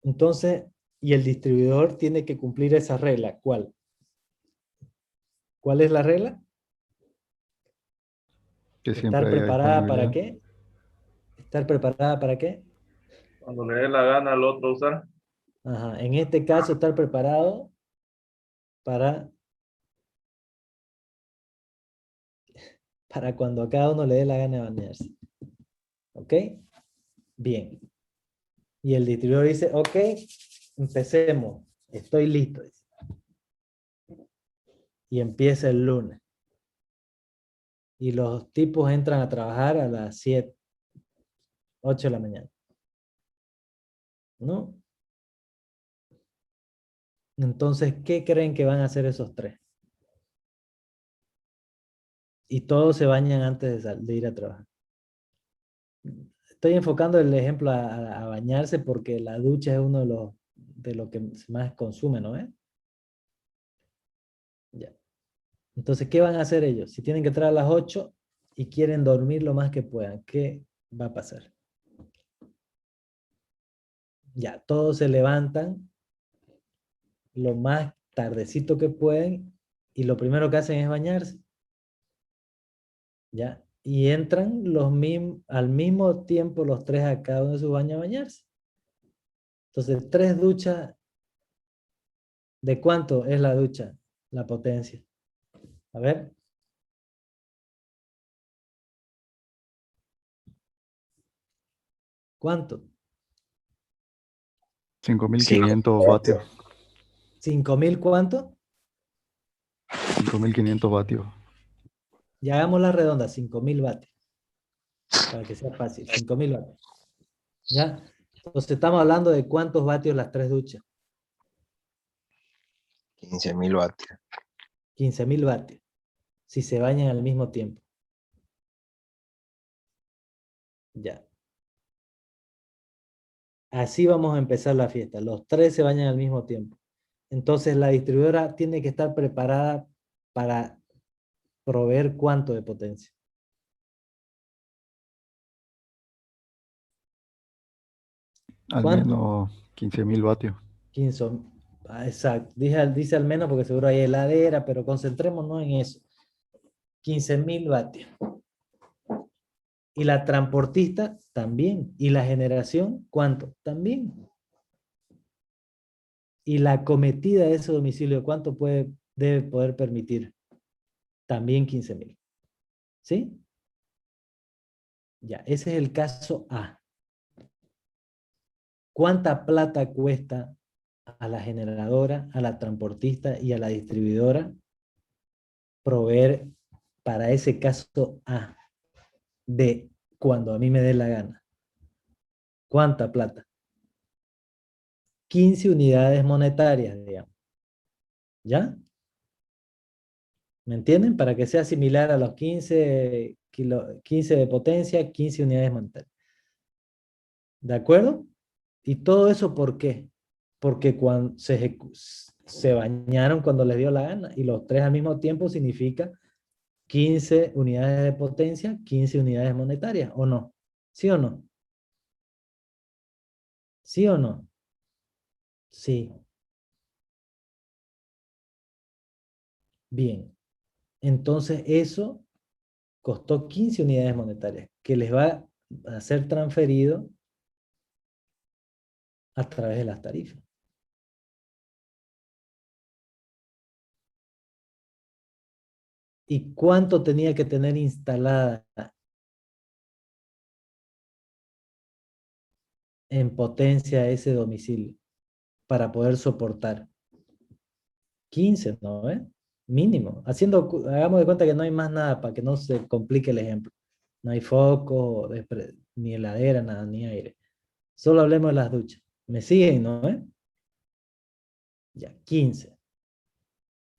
Entonces, y el distribuidor tiene que cumplir esa regla. ¿Cuál? ¿Cuál es la regla? Que siempre ¿Estar haya preparada para disponibilidad. qué? ¿Estar preparada para qué? Cuando le dé la gana al otro usar. Ajá. En este caso, estar preparado para cuando a cada uno le dé la gana de bañarse. ¿Ok? Bien. Y el distribuidor dice, ok, empecemos. Estoy listo. Y empieza el lunes. Y los tipos entran a trabajar a las 7, 8 de la mañana. ¿No? Entonces, ¿qué creen que van a hacer esos 3? Y todos se bañan antes de ir a trabajar. Estoy enfocando el ejemplo a bañarse porque la ducha es uno de lo que más consume, ¿no es? Ya. Entonces, ¿qué van a hacer ellos? Si tienen que entrar a las 8 y quieren dormir lo más que puedan, ¿qué va a pasar? Ya, todos se levantan lo más tardecito que pueden y lo primero que hacen es bañarse. ¿Ya? Y entran al mismo tiempo los 3 a cada uno de sus baños a bañarse. Entonces, 3 duchas, ¿de cuánto es la ducha? La potencia. A ver. ¿Cuánto? 5.500 vatios. 5.000 ¿cuánto? 5.500 vatios. Y hagamos la redonda, 5.000 vatios. Para que sea fácil, 5.000 vatios. ¿Ya? Entonces estamos hablando de cuántos vatios las 3 duchas. 15.000 vatios. 15.000 vatios. Si se bañan al mismo tiempo. Ya. Así vamos a empezar la fiesta. Los 3 se bañan al mismo tiempo. Entonces la distribuidora tiene que estar preparada para proveer cuánto de potencia. Al ¿Cuánto? menos 15.000 vatios. 15. Exacto. Dice al menos porque seguro hay heladera, pero concentrémonos en eso. 15.000 vatios. Y la transportista también. Y la generación, ¿cuánto? También. Y la acometida de ese domicilio, ¿cuánto debe poder permitir? también 15.000. ¿Sí? Ya, ese es el caso A. ¿Cuánta plata cuesta a la generadora, a la transportista y a la distribuidora proveer para ese caso A de cuando a mí me dé la gana? ¿Cuánta plata? 15 unidades monetarias, digamos. ¿Ya? ¿Me entienden? Para que sea similar a los 15 de potencia, 15 unidades monetarias. ¿De acuerdo? ¿Y todo eso por qué? Porque cuando se bañaron cuando les dio la gana, y los tres al mismo tiempo significa 15 unidades de potencia, 15 unidades monetarias, ¿o no? ¿Sí o no? ¿Sí o no? Sí. Bien. Entonces eso costó 15 unidades monetarias, que les va a ser transferido a través de las tarifas. ¿Y cuánto tenía que tener instalada en potencia ese domicilio para poder soportar? 15, ¿no? Mínimo. Hagamos de cuenta que no hay más nada para que no se complique el ejemplo. No hay foco, ni heladera, nada, ni aire. Solo hablemos de las duchas. ¿Me siguen, no? Ya, 15.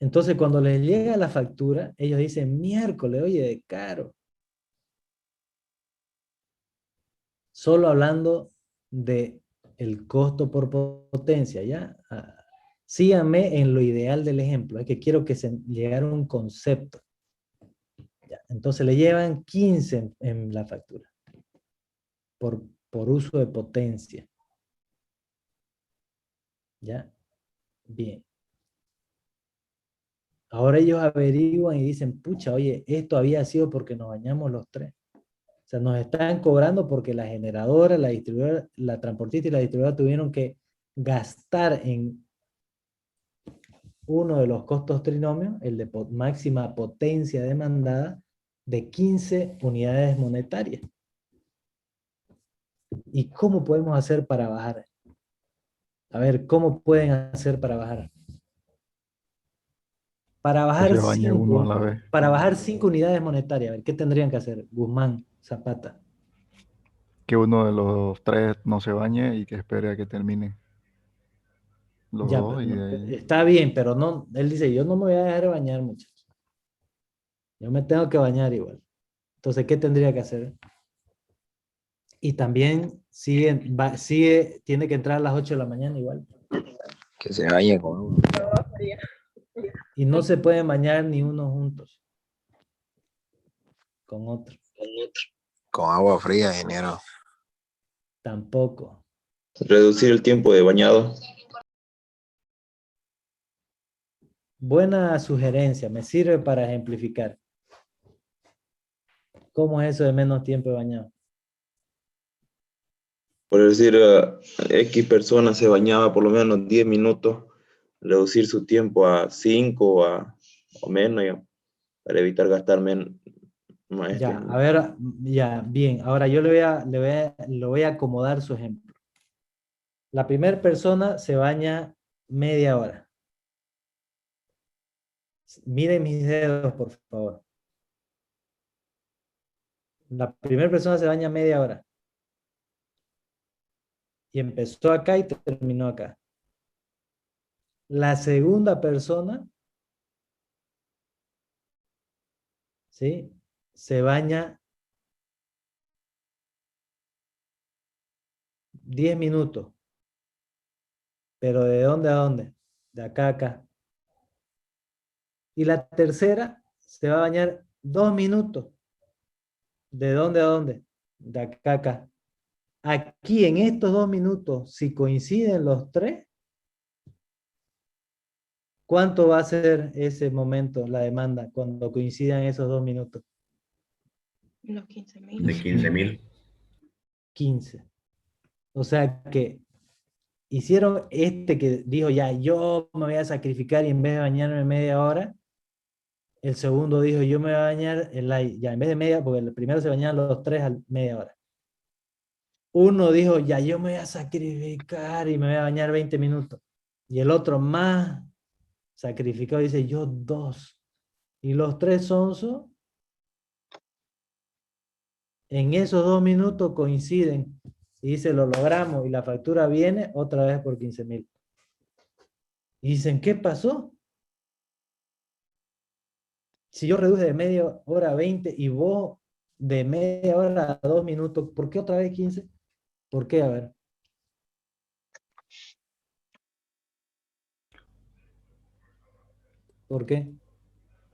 Entonces, cuando les llega la factura, ellos dicen, miércoles, oye, de caro. Solo hablando de el costo por potencia, ¿ya? Síganme en lo ideal del ejemplo, es que quiero que se llegara a un concepto. ¿Ya? Entonces le llevan 15 en la factura por uso de potencia. ¿Ya? Bien. Ahora ellos averiguan y dicen, pucha, oye, esto había sido porque nos bañamos los tres. O sea, nos están cobrando porque la generadora, la distribuidora, la transportista y la distribuidora tuvieron que gastar en uno de los costos trinomios, el de máxima potencia demandada, de 15 unidades monetarias. ¿Y cómo podemos hacer para bajar? A ver, ¿cómo pueden hacer para bajar? Para Que bajar se bañe uno a la 5, vez. para bajar 5 unidades monetarias, a ver, ¿qué tendrían que hacer? Guzmán, Zapata. Que uno de los tres no se bañe y que espere a que termine los Ya, pero dos y de ahí. está bien, pero no, él dice, yo no me voy a dejar de bañar, muchachos. Yo me tengo que bañar igual. Entonces, ¿qué tendría que hacer? Y también tiene que entrar a las 8 de la mañana igual. Que se bañe con uno. Y no se pueden bañar ni uno juntos con otro. Con agua fría, ingeniero. Tampoco. Reducir el tiempo de bañado. Buena sugerencia, me sirve para ejemplificar. ¿Cómo es eso de menos tiempo de bañado? Por decir, X persona se bañaba por lo menos 10 minutos, reducir su tiempo a 5 o menos, ya, para evitar gastar más Ya, tiempo. a ver, ya, bien. Ahora yo le voy a acomodar su ejemplo. La primera persona se baña media hora. Miren mis dedos, por favor. La primera persona se baña media hora. Y empezó acá y terminó acá. La segunda persona, ¿sí? Se baña 10 minutos. ¿Pero de dónde a dónde? De acá a acá. Y la tercera se va a bañar 2 minutos. ¿De dónde a dónde? De acá a acá. Aquí en estos 2 minutos, si coinciden los tres, ¿cuánto va a ser ese momento, la demanda, cuando coincidan esos 2 minutos? Los 15.000. De 15.000. 15. O sea que hicieron que dijo ya, yo me voy a sacrificar y en vez de bañarme media hora, El segundo dijo, yo me voy a bañar ya en vez de media, porque el primero se bañaban los tres a media hora. Uno dijo, ya yo me voy a sacrificar y me voy a bañar 20 minutos. Y el otro más sacrificado dice, yo 2. Y los tres sonsos en esos 2 minutos coinciden. Y dice, lo logramos y la factura viene otra vez por 15,000. Y dicen, ¿qué pasó? Si yo reduje de media hora a 20 y vos de media hora a 2 minutos, ¿por qué otra vez 15? ¿Por qué? A ver. ¿Por qué?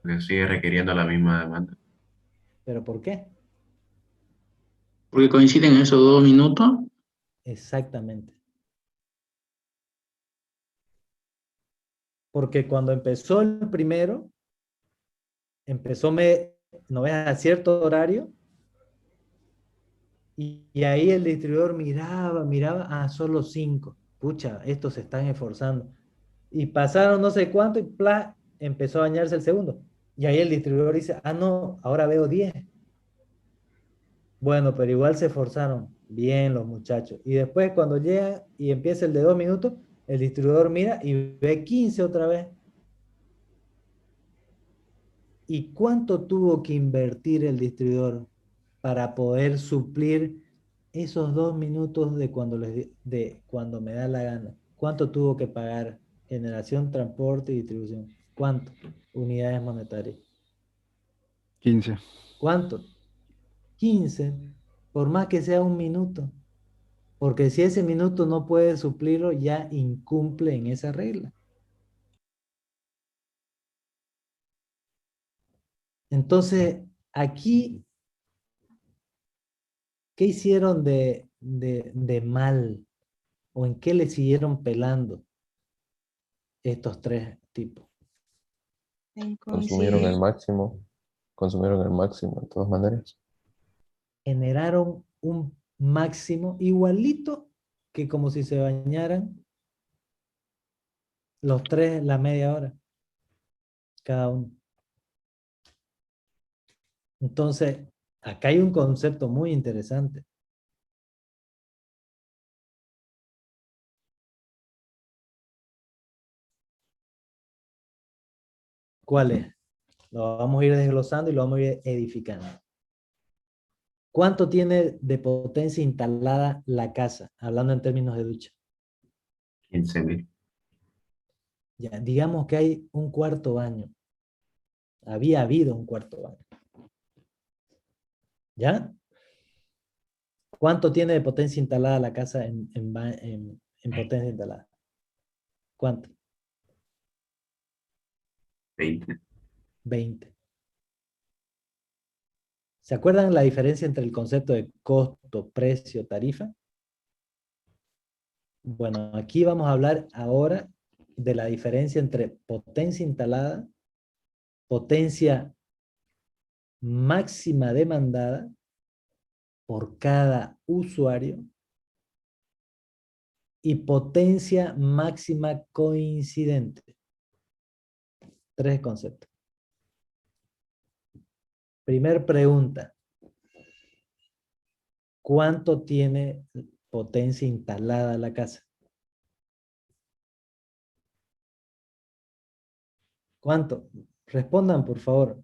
Porque sigue requiriendo la misma demanda. ¿Pero por qué? Porque coinciden esos 2 minutos. Exactamente. Porque cuando empezó el primero, empezó, no ves, a cierto horario, y ahí el distribuidor miraba, solo 5. Pucha, estos se están esforzando. Y pasaron no sé cuánto y ¡plá! Empezó a bañarse el segundo. Y ahí el distribuidor dice, no, ahora veo 10. Bueno, pero igual se esforzaron bien los muchachos. Y después cuando llega y empieza el de 2 minutos, el distribuidor mira y ve 15 otra vez. ¿Y cuánto tuvo que invertir el distribuidor para poder suplir esos 2 minutos de cuando me da la gana? ¿Cuánto tuvo que pagar? Generación, transporte y distribución. ¿Cuánto? Unidades monetarias. 15. ¿Cuánto? 15, por más que sea 1 minuto. Porque si ese minuto no puede suplirlo, ya incumple en esa regla. Entonces, aquí, ¿qué hicieron de mal? ¿O en qué le siguieron pelando estos tres tipos? Consumieron el máximo. Consumieron el máximo de todas maneras. Generaron un máximo igualito que como si se bañaran los tres la media hora, cada uno. Entonces, acá hay un concepto muy interesante. ¿Cuál es? Lo vamos a ir desglosando y lo vamos a ir edificando. ¿Cuánto tiene de potencia instalada la casa? Hablando en términos de ducha. 15,000. Ya, digamos que hay un cuarto baño. Había habido un cuarto baño. ¿Ya? ¿Cuánto tiene de potencia instalada la casa en potencia instalada? ¿Cuánto? 20. 20. ¿Se acuerdan la diferencia entre el concepto de costo, precio, tarifa? Bueno, aquí vamos a hablar ahora de la diferencia entre potencia instalada, potencia máxima demandada por cada usuario y potencia máxima coincidente. 3 conceptos. Primer pregunta. ¿Cuánto tiene potencia instalada la casa? ¿Cuánto? Respondan, por favor.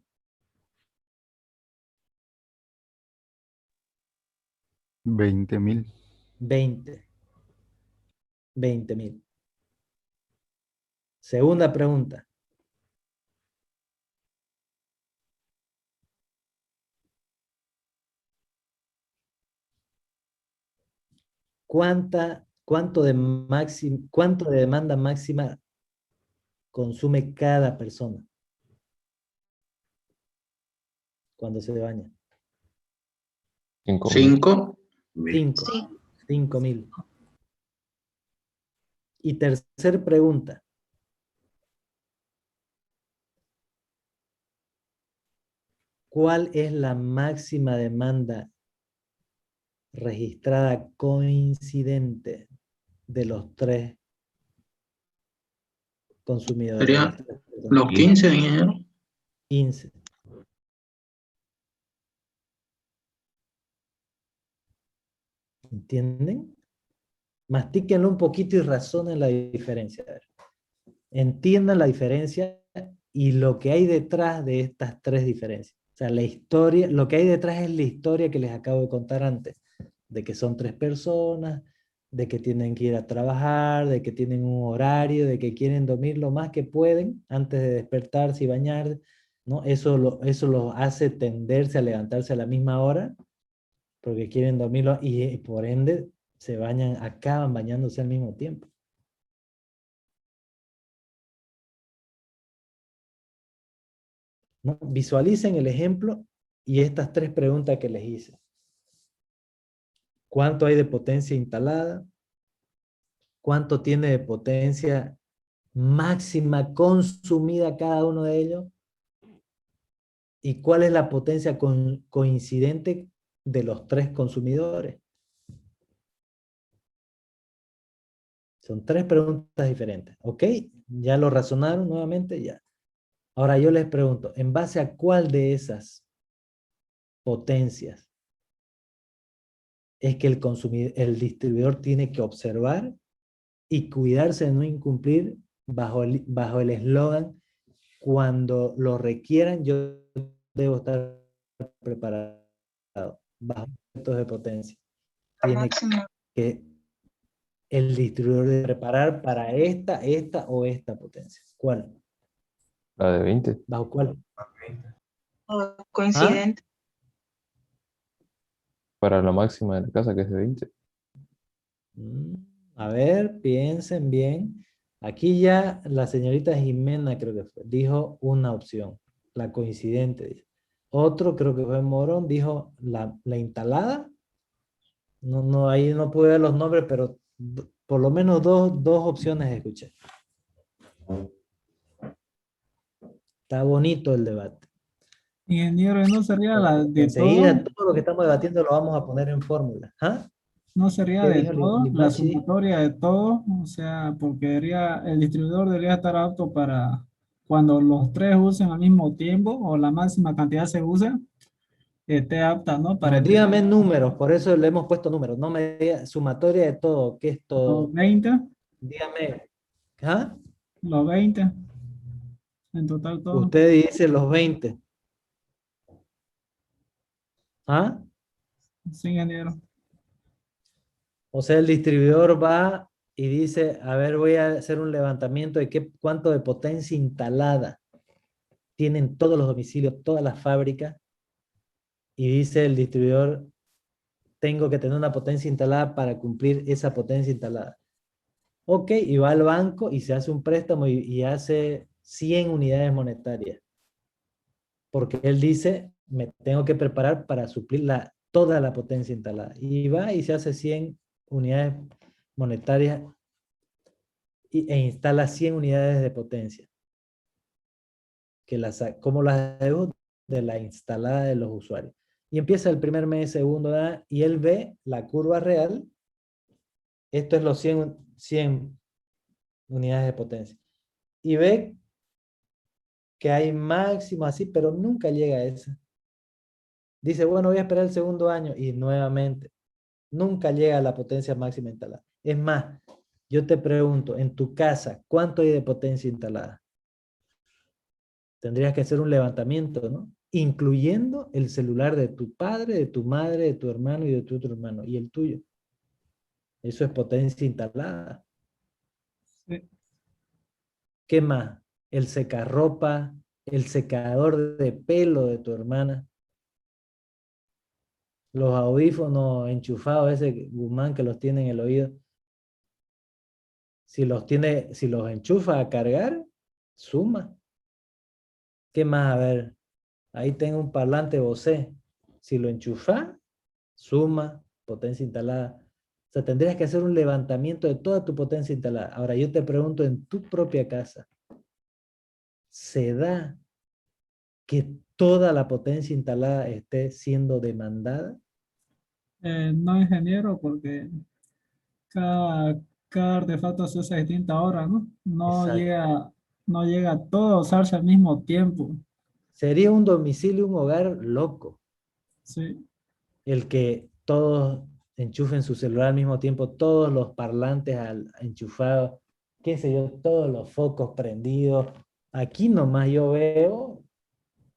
20,000. 20,000. Segunda pregunta. ¿Cuánto de demanda máxima consume cada persona cuando se baña? 5. 5,000. Y tercer pregunta. ¿Cuál es la máxima demanda registrada coincidente de los 3 consumidores? Sería los 15, ingeniero. 15. ¿Entienden? Mastíquenlo un poquito y razonen la diferencia. A ver. Entiendan la diferencia y lo que hay detrás de estas tres diferencias. O sea, la historia, lo que hay detrás es la historia que les acabo de contar antes, de que son tres personas, de que tienen que ir a trabajar, de que tienen un horario, de que quieren dormir lo más que pueden antes de despertarse y bañar, ¿no? Eso los hace tenderse a levantarse a la misma hora, porque quieren dormirlo y por ende se bañan, acaban bañándose al mismo tiempo. ¿No? Visualicen el ejemplo y estas tres preguntas que les hice. ¿Cuánto hay de potencia instalada? ¿Cuánto tiene de potencia máxima consumida cada uno de ellos? ¿Y cuál es la potencia coincidente de los tres consumidores? Son tres preguntas diferentes, ¿ok? ¿Ya lo razonaron nuevamente? Ya. Ahora yo les pregunto, ¿en base a cuál de esas potencias es que el distribuidor tiene que observar y cuidarse de no incumplir bajo el eslogan, cuando lo requieran yo debo estar preparado, bajo efectos de potencia? Tiene que el distribuidor debe preparar para esta o esta potencia. ¿Cuál? La de 20. ¿Bajo cuál? Coincidente. Para la máxima de la casa, que es de 20. A ver, piensen bien. Aquí ya la señorita Jimena, creo que fue, dijo una opción, la coincidente. Dice. Otro, creo que fue Morón, dijo la instalada. No, ahí no pude ver los nombres, pero por lo menos dos opciones escuché. Está bonito el debate. Ingeniero, ¿no sería la de Enseguida todo? todo lo que estamos debatiendo lo vamos a poner en fórmula. ¿Ah? ¿No sería ¿Qué de dijo todo? La Limachi? sumatoria de todo, o sea, porque el distribuidor debería estar apto para cuando los tres usen al mismo tiempo o la máxima cantidad se use, esté apta, ¿no? Para No, dígame números, por eso le hemos puesto números. No me diga sumatoria de todo, ¿qué es todo? los 20, Dígame. ¿Ah? los 20, en total todo. Usted dice los 20. ¿Ah? Sí, ingeniero. O sea, el distribuidor va y dice, a ver, voy a hacer un levantamiento de cuánto de potencia instalada tienen todos los domicilios, todas las fábricas, y dice el distribuidor, tengo que tener una potencia instalada para cumplir esa potencia instalada. Ok, y va al banco y se hace un préstamo y hace 100 unidades monetarias. Porque él dice, me tengo que preparar para suplir toda la potencia instalada. Y va y se hace 100 unidades monetarias e instala 100 unidades de potencia. ¿Cómo las debo? De la instalada de los usuarios. Y empieza el primer mes, segundo, y él ve la curva real. Esto es los 100 unidades de potencia. Y ve que hay máximo así, pero nunca llega a esa. Dice, bueno, voy a esperar el segundo año y nuevamente, nunca llega a la potencia máxima instalada. Es más, yo te pregunto, en tu casa, ¿cuánto hay de potencia instalada? Tendrías que hacer un levantamiento, ¿no? Incluyendo el celular de tu padre, de tu madre, de tu hermano y de tu otro hermano, y el tuyo. Eso es potencia instalada. Sí. ¿Qué más? El secarropa, el secador de pelo de tu hermana, los audífonos enchufados, ese Guzmán que los tiene en el oído. Si los enchufa a cargar, suma. ¿Qué más? A ver, ahí tengo un parlante Bose. Si lo enchufa, suma, potencia instalada. O sea, tendrías que hacer un levantamiento de toda tu potencia instalada. Ahora yo te pregunto, en tu propia casa, ¿se da que toda la potencia instalada esté siendo demandada? No, ingeniero, porque cada artefacto se usa a distinta hora, ¿no? Exacto. No llega todo a usarse al mismo tiempo. Sería un domicilio, un hogar loco. Sí. El que todos enchufen su celular al mismo tiempo, todos los parlantes enchufados, qué sé yo, todos los focos prendidos. Aquí nomás yo veo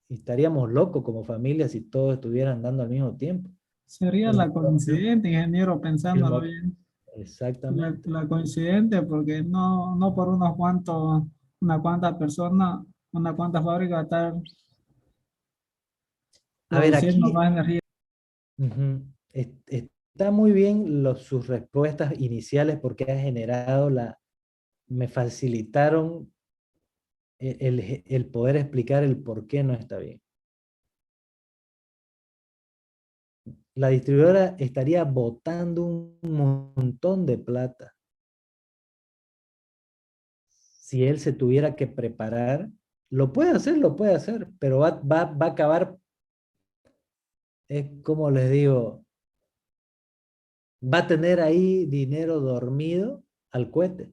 y estaríamos locos como familia si todos estuvieran dando al mismo tiempo. Sería la coincidente, ingeniero, pensándolo mo- bien. Exactamente. La coincidente, porque no por unos cuantos, una cuantas personas, una cuantas fábricas estar A ver, produciendo aquí más energía. está muy bien sus respuestas iniciales porque ha generado me facilitaron el poder explicar el por qué no está bien. La distribuidora estaría botando un montón de plata. Si él se tuviera que preparar, lo puede hacer, pero va a acabar, es como les digo, va a tener ahí dinero dormido al cohete.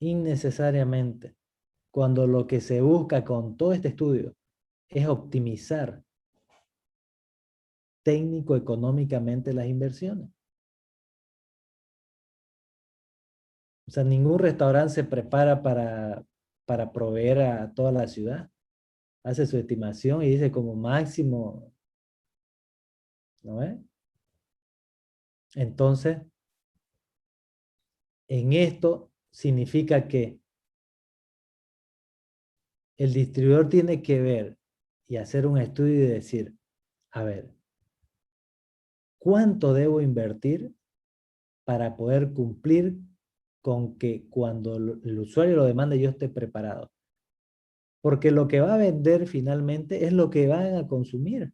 Innecesariamente, cuando lo que se busca con todo este estudio es optimizar técnico-económicamente las inversiones. O sea, ningún restaurante se prepara para proveer a toda la ciudad. Hace su estimación y dice como máximo, ¿no es? Entonces, en esto significa que el distribuidor tiene que ver y hacer un estudio y decir, a ver, ¿cuánto debo invertir para poder cumplir con que cuando el usuario lo demande yo esté preparado? Porque lo que va a vender finalmente es lo que van a consumir.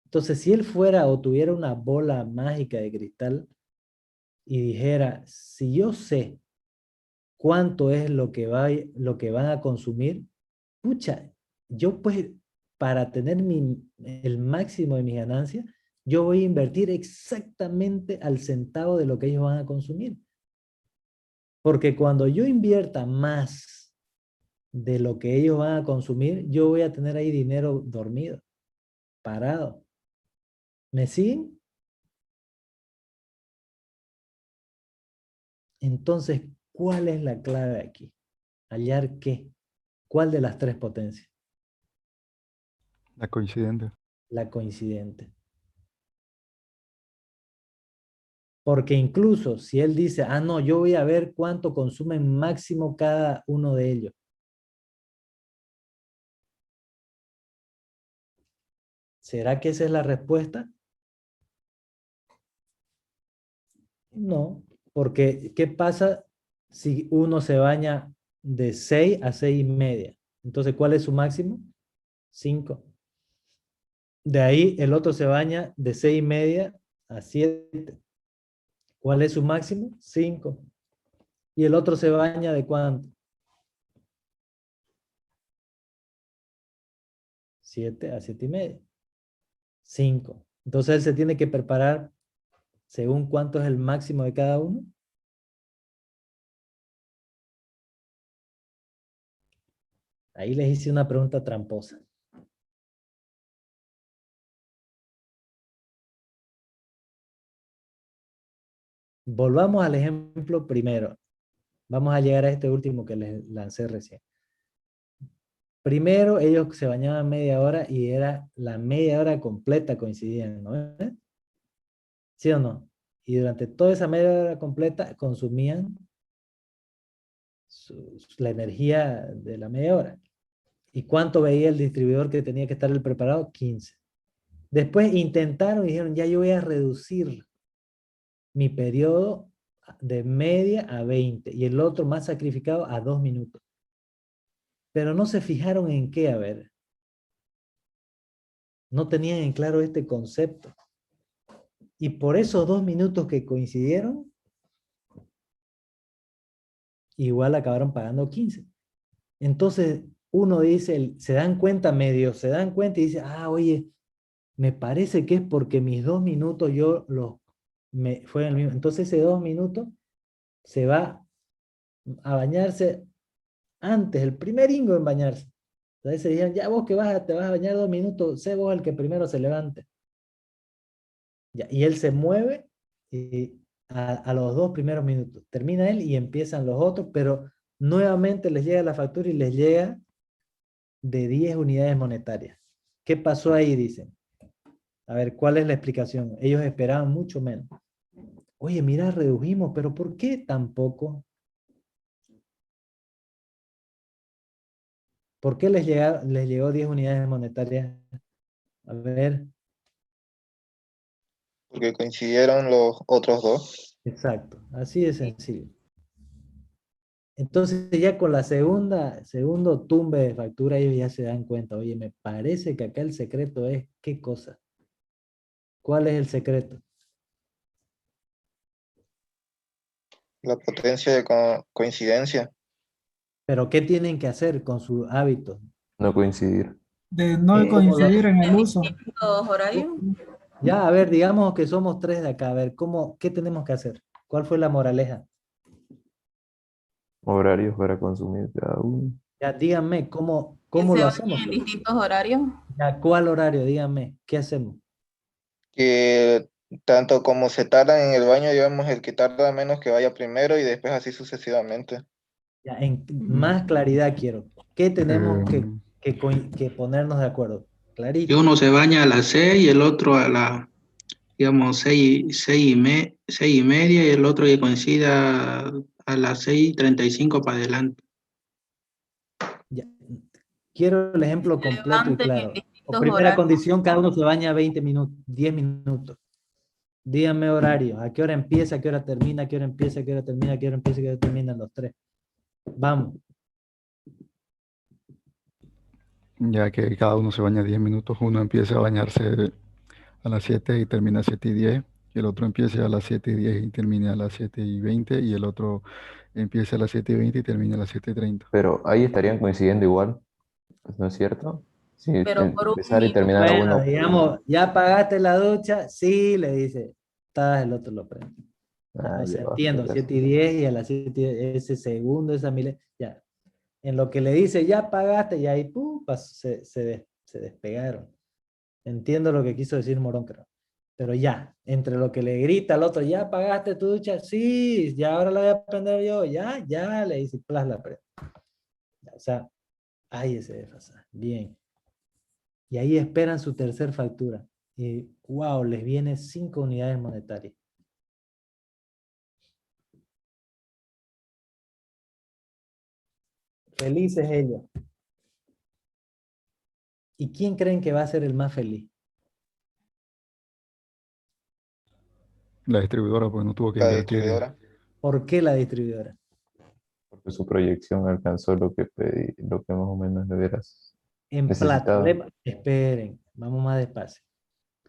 Entonces, si él fuera o tuviera una bola mágica de cristal y dijera, si yo sé cuánto es lo que van a consumir, pucha, yo pues para tener el máximo de mis ganancias, yo voy a invertir exactamente al centavo de lo que ellos van a consumir. Porque cuando yo invierta más de lo que ellos van a consumir, yo voy a tener ahí dinero dormido, parado. ¿Me siguen? Entonces, ¿cuál es la clave aquí? ¿Hallar qué? ¿Cuál de las tres potencias? La coincidente. La coincidente. Porque incluso si él dice, ah, no, yo voy a ver cuánto consumen máximo cada uno de ellos. ¿Será que esa es la respuesta? No, porque ¿qué pasa si uno se baña de 6 a 6:30? Entonces, ¿cuál es su máximo? 5. De ahí el otro se baña de 6:30 a 7. ¿Cuál es su máximo? 5. Y el otro se baña ¿de cuánto? 7 a 7:30. 5. Entonces él se tiene que preparar según cuánto es el máximo de cada uno. Ahí les hice una pregunta tramposa. Volvamos al ejemplo primero. Vamos a llegar a este último que les lancé recién. Primero ellos se bañaban media hora y era la media hora completa coincidían, ¿no? ¿Sí o no? Y durante toda esa media hora completa consumían la energía de la media hora. ¿Y cuánto veía el distribuidor que tenía que estar el preparado? 15. Después intentaron y dijeron, ya yo voy a reducir mi periodo de media a 20 y el otro más sacrificado a 2 minutos. Pero no se fijaron en qué, a ver. No tenían en claro este concepto. Y por esos 2 minutos que coincidieron, igual acabaron pagando 15. Entonces, uno dice, se dan cuenta y dice, ah, oye, me parece que es porque mis 2 minutos yo los fue en el mismo. Entonces ese 2 minutos se va a bañarse antes, el primer ingo en bañarse. Entonces se dijeron, ya vos que te vas a bañar 2 minutos, sé vos el que primero se levante. Ya, y él se mueve y a los 2 primeros minutos. Termina él y empiezan los otros, pero nuevamente les llega la factura y les llega de 10 unidades monetarias. ¿Qué pasó ahí? Dicen. A ver, ¿cuál es la explicación? Ellos esperaban mucho menos. Oye, mira, redujimos, pero ¿por qué tan poco? ¿Por qué les llegó 10 unidades monetarias? A ver. Porque coincidieron los otros dos. Exacto, así de sencillo. Entonces ya con la segundo tumbe de factura ellos ya se dan cuenta, oye, me parece que acá el secreto es, ¿qué cosa? ¿Cuál es el secreto? La potencia de coincidencia. Pero ¿qué tienen que hacer con sus hábitos? No coincidir. De no ¿Cómo lo coincidir en el uso. Los horarios. Ya, a ver, digamos que somos 3 de acá, a ver, ¿qué tenemos que hacer? ¿Cuál fue la moraleja? Horarios para consumir cada uno. Ya, díganme, ¿cómo Que lo se hacemos? bañen en distintos horarios. Ya, ¿cuál horario? Díganme, ¿qué hacemos? Que tanto como se tardan en el baño, digamos, el que tarda menos que vaya primero y después así sucesivamente. Ya, en más claridad quiero. ¿Qué tenemos que ponernos de acuerdo? Que Clarito. uno se baña a las 6 y el otro a las, digamos, 6:30 y el otro que coincida a las 6:35 para adelante. Ya. Quiero el ejemplo completo y levanten en claro. distintos Por primera horarios. condición, cada uno se baña 20 minutos, 10 minutos. Díganme horarios, a qué hora empieza, a qué hora termina, a qué hora empieza, a qué hora termina, a qué hora empieza, a qué hora terminan los 3. Vamos. Ya que cada uno se baña 10 minutos, uno empieza a bañarse a las 7 y termina a 7:10, y el otro empieza a las 7:10 y termina a las 7:20, y el otro empieza a las 7:20 y termina a las 7:30. Pero ahí estarían coincidiendo igual, ¿no es cierto? Si Pero por un empezar y minuto. terminar a Bueno, uno. digamos, ¿ya pagaste la ducha? Sí, le dice. El otro lo prende. Ya, o sea, Ya va, entiendo, ya. 7:10 y a las 7:10, ese segundo, esa mile, ya. En lo que le dice, ya pagaste, y ahí pum, se despegaron. Entiendo lo que quiso decir Morón, creo. Pero ya, entre lo que le grita al otro, ya pagaste tu ducha, sí, ya ahora la voy a prender yo, ya, le dice, plas, la prende. O sea, hay ese desfasaje. Bien. Y ahí esperan su tercer factura. Y wow, les viene 5 unidades monetarias. Felices ellos. ¿Y quién creen que va a ser el más feliz? La distribuidora, pues no tuvo que La invertir. distribuidora. ¿Por qué la distribuidora? Porque su proyección alcanzó lo que pedí, lo que más o menos le hubieras En plata. necesitado. Esperen, vamos más despacio.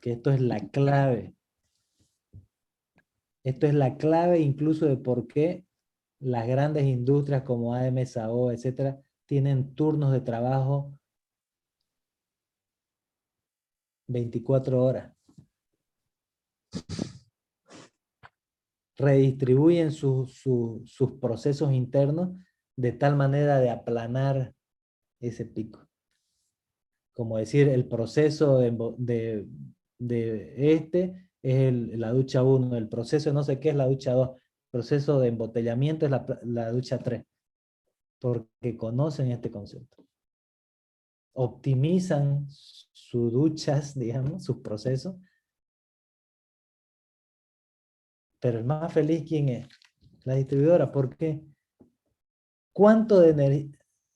Que esto es la clave. Esto es la clave incluso de por qué las grandes industrias como AM, SAO, etcétera, tienen turnos de trabajo 24 horas. Redistribuyen sus procesos internos de tal manera de aplanar ese pico. Como decir, el proceso de este es la ducha 1, el proceso de no sé qué es la ducha 2, el proceso de embotellamiento es la ducha 3, porque conocen este concepto. Optimizan sus duchas, digamos, sus procesos. Pero el más feliz, ¿quién es? La distribuidora. ¿Por qué? ¿Cuánto de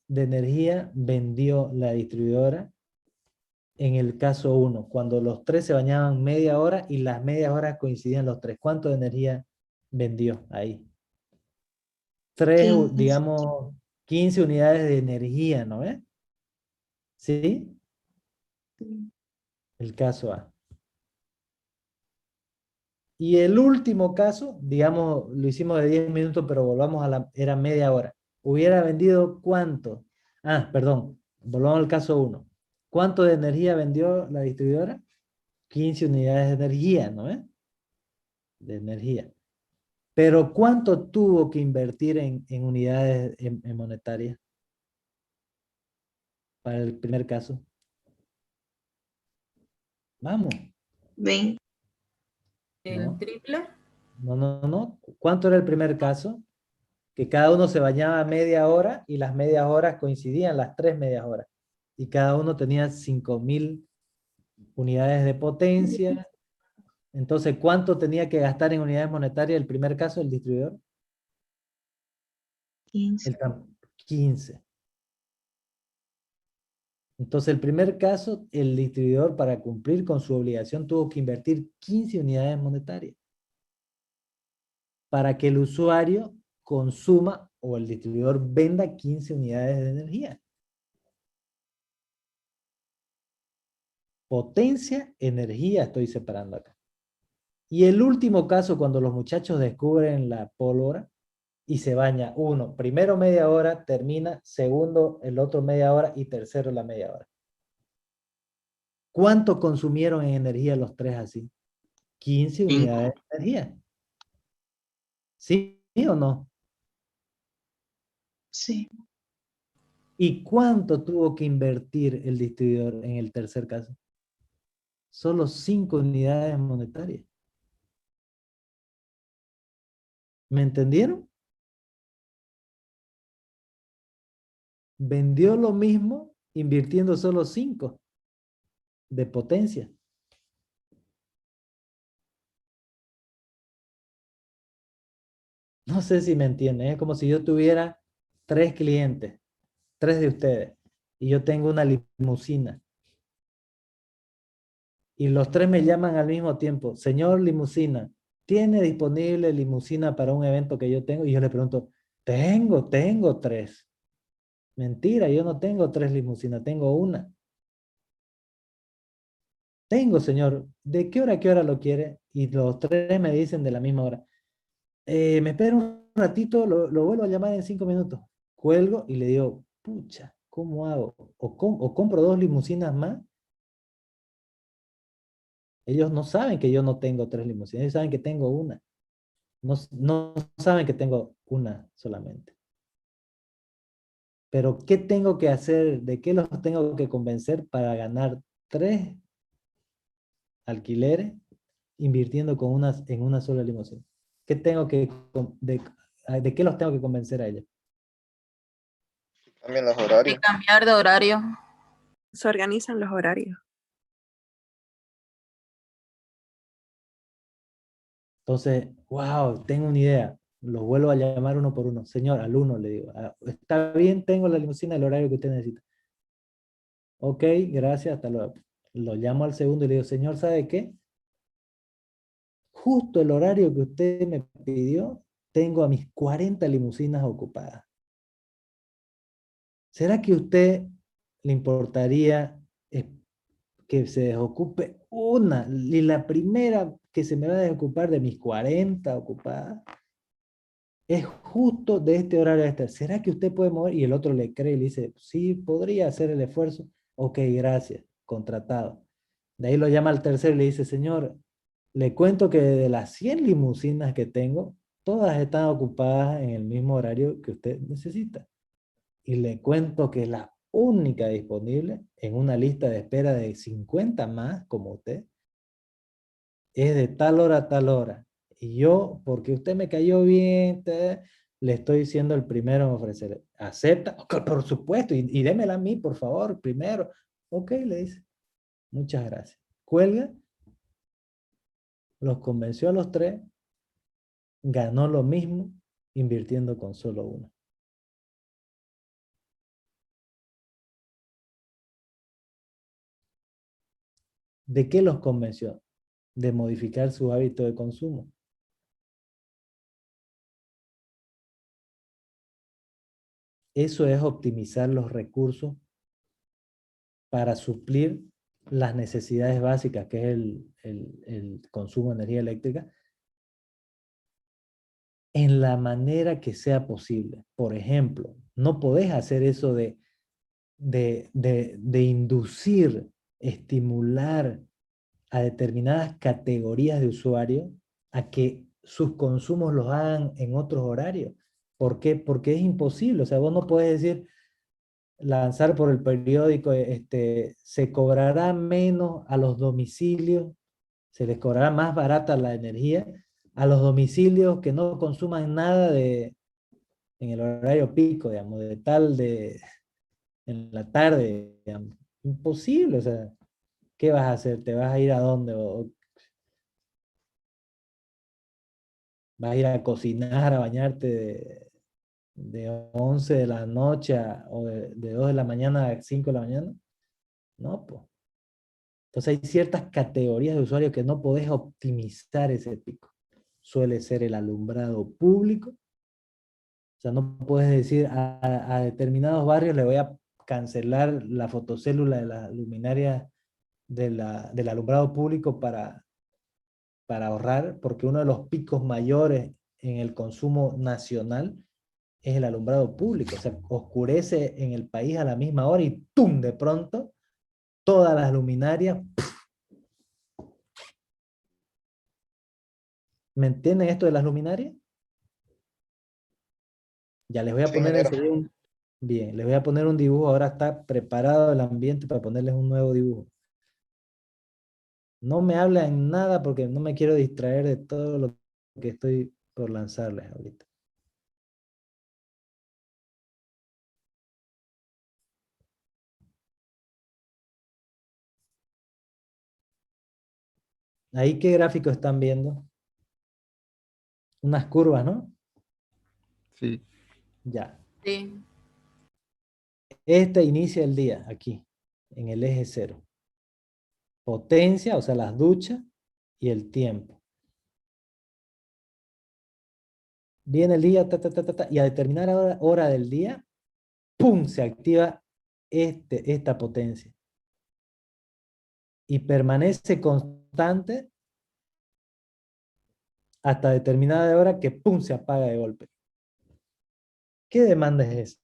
energía vendió la distribuidora en el caso 1? Cuando los 3 se bañaban media hora y las medias horas coincidían los 3. ¿Cuánto de energía vendió ahí? 3, digamos, 15 unidades de energía, ¿no ves? ¿Sí? El caso A. Y el último caso, digamos, lo hicimos de 10 minutos, pero volvamos era media hora. ¿Hubiera vendido cuánto? Perdón, volvamos al caso 1. ¿Cuánto de energía vendió la distribuidora? 15 unidades de energía, ¿no? de energía. Pero ¿cuánto tuvo que invertir en unidades en monetarias para el primer caso? Vamos. 20. ¿El No. triple? No. ¿Cuánto era el primer caso? Que cada uno se bañaba media hora y las medias horas coincidían, las 3 medias horas. Y cada uno tenía 5.000 unidades de potencia. Entonces, ¿cuánto tenía que gastar en unidades monetarias el primer caso, el distribuidor? 15. 15. Entonces, el primer caso, el distribuidor para cumplir con su obligación tuvo que invertir 15 unidades monetarias para que el usuario consuma o el distribuidor venda 15 unidades de energía. Potencia, energía, estoy separando acá. Y el último caso, cuando los muchachos descubren la pólvora y se baña uno, primero media hora, termina, segundo el otro media hora y tercero la media hora. ¿Cuánto consumieron en energía los tres así? 15 unidades de energía. ¿Sí o no? Sí. ¿Y cuánto tuvo que invertir el distribuidor en el tercer caso? Solo 5 unidades monetarias. ¿Me entendieron? Vendió lo mismo invirtiendo solo 5 de potencia. No sé si me entienden. Es como si yo tuviera 3 clientes, 3 de ustedes, y yo tengo una limusina. Y los 3 me llaman al mismo tiempo. Señor limusina, ¿tiene disponible limusina para un evento que yo tengo? Y yo le pregunto, tengo 3. Mentira, yo no tengo 3 limusinas, tengo una. Tengo, señor. ¿De qué hora a qué hora lo quiere? Y los 3 me dicen de la misma hora. Me espera un ratito, lo vuelvo a llamar en 5 minutos. Cuelgo y le digo, pucha, ¿cómo hago? O compro 2 limusinas más. Ellos no saben que yo no tengo 3 limusinas, ellos saben que tengo una. No saben que tengo una solamente. Pero ¿qué tengo que hacer? ¿De qué los tengo que convencer para ganar 3 alquileres invirtiendo en una sola limusina? ¿Qué tengo de qué los tengo que convencer a ellos? También los Que horarios. cambiar de horario. Se organizan los horarios. Entonces, wow, tengo una idea. Los vuelvo a llamar uno por uno. Señor, al uno le digo, está bien, tengo la limusina, el horario que usted necesita. Ok, gracias, hasta luego. Lo llamo al segundo y le digo, señor, ¿sabe qué? Justo el horario que usted me pidió, tengo a mis 40 limusinas ocupadas. ¿Será que a usted le importaría que se desocupe una? Y la primera que se me va a desocupar de mis 40 ocupadas es justo de este horario a este. ¿Será que usted puede mover? Y el otro le cree y le dice, sí, podría hacer el esfuerzo. Ok, gracias, contratado. De ahí lo llama al tercero y le dice, señor, le cuento que de las 100 limusinas que tengo, todas están ocupadas en el mismo horario que usted necesita. Y le cuento que la única disponible en una lista de espera de 50 más, como usted, es de tal hora a tal hora. Y yo, porque usted me cayó bien, le estoy siendo el primero en ofrecer. ¿Acepta? Por supuesto, y démela a mí, por favor, primero. Ok, le dice. Muchas gracias. Cuelga, los convenció a los 3, ganó lo mismo invirtiendo con solo uno. ¿De qué los convenció? De modificar su hábito de consumo. Eso es optimizar los recursos para suplir las necesidades básicas, que es el consumo de energía eléctrica, en la manera que sea posible. Por ejemplo, no podés hacer eso de inducir, estimular a determinadas categorías de usuarios a que sus consumos los hagan en otros horarios. ¿Por qué? Porque es imposible. O sea, vos no puedes decir, lanzar por el periódico, se cobrará menos a los domicilios, se les cobrará más barata la energía a los domicilios que no consuman nada en el horario pico, digamos, en la tarde, digamos. Imposible, o sea, ¿qué vas a hacer? ¿Te vas a ir a dónde? ¿O vas a ir a cocinar, a bañarte de 11 de la noche o de 2 de la mañana a 5 de la mañana? No, pues. Entonces hay ciertas categorías de usuarios que no podés optimizar ese pico. Suele ser el alumbrado público. O sea, no puedes decir a determinados barrios le voy a cancelar la fotocélula de la luminaria del alumbrado público para ahorrar, porque uno de los picos mayores en el consumo nacional es el alumbrado público. O sea, oscurece en el país a la misma hora y ¡tum! De pronto, todas las luminarias. ¿Me entienden esto de las luminarias? Ya les voy a Sí, poner ingeniero. enseguida bien, les voy a poner un dibujo. Ahora está preparado el ambiente para ponerles un nuevo dibujo. No me hablen nada porque no me quiero distraer de todo lo que estoy por lanzarles ahorita. Ahí, ¿qué gráfico están viendo? Unas curvas, ¿no? Sí. Ya. Sí. Este inicia el día aquí, en el eje 0. Potencia, o sea, las duchas y el tiempo. Viene el día, y a determinada hora del día, ¡pum!, se activa esta potencia. Y permanece constante hasta determinada hora que ¡pum!, se apaga de golpe. ¿Qué demanda es esa?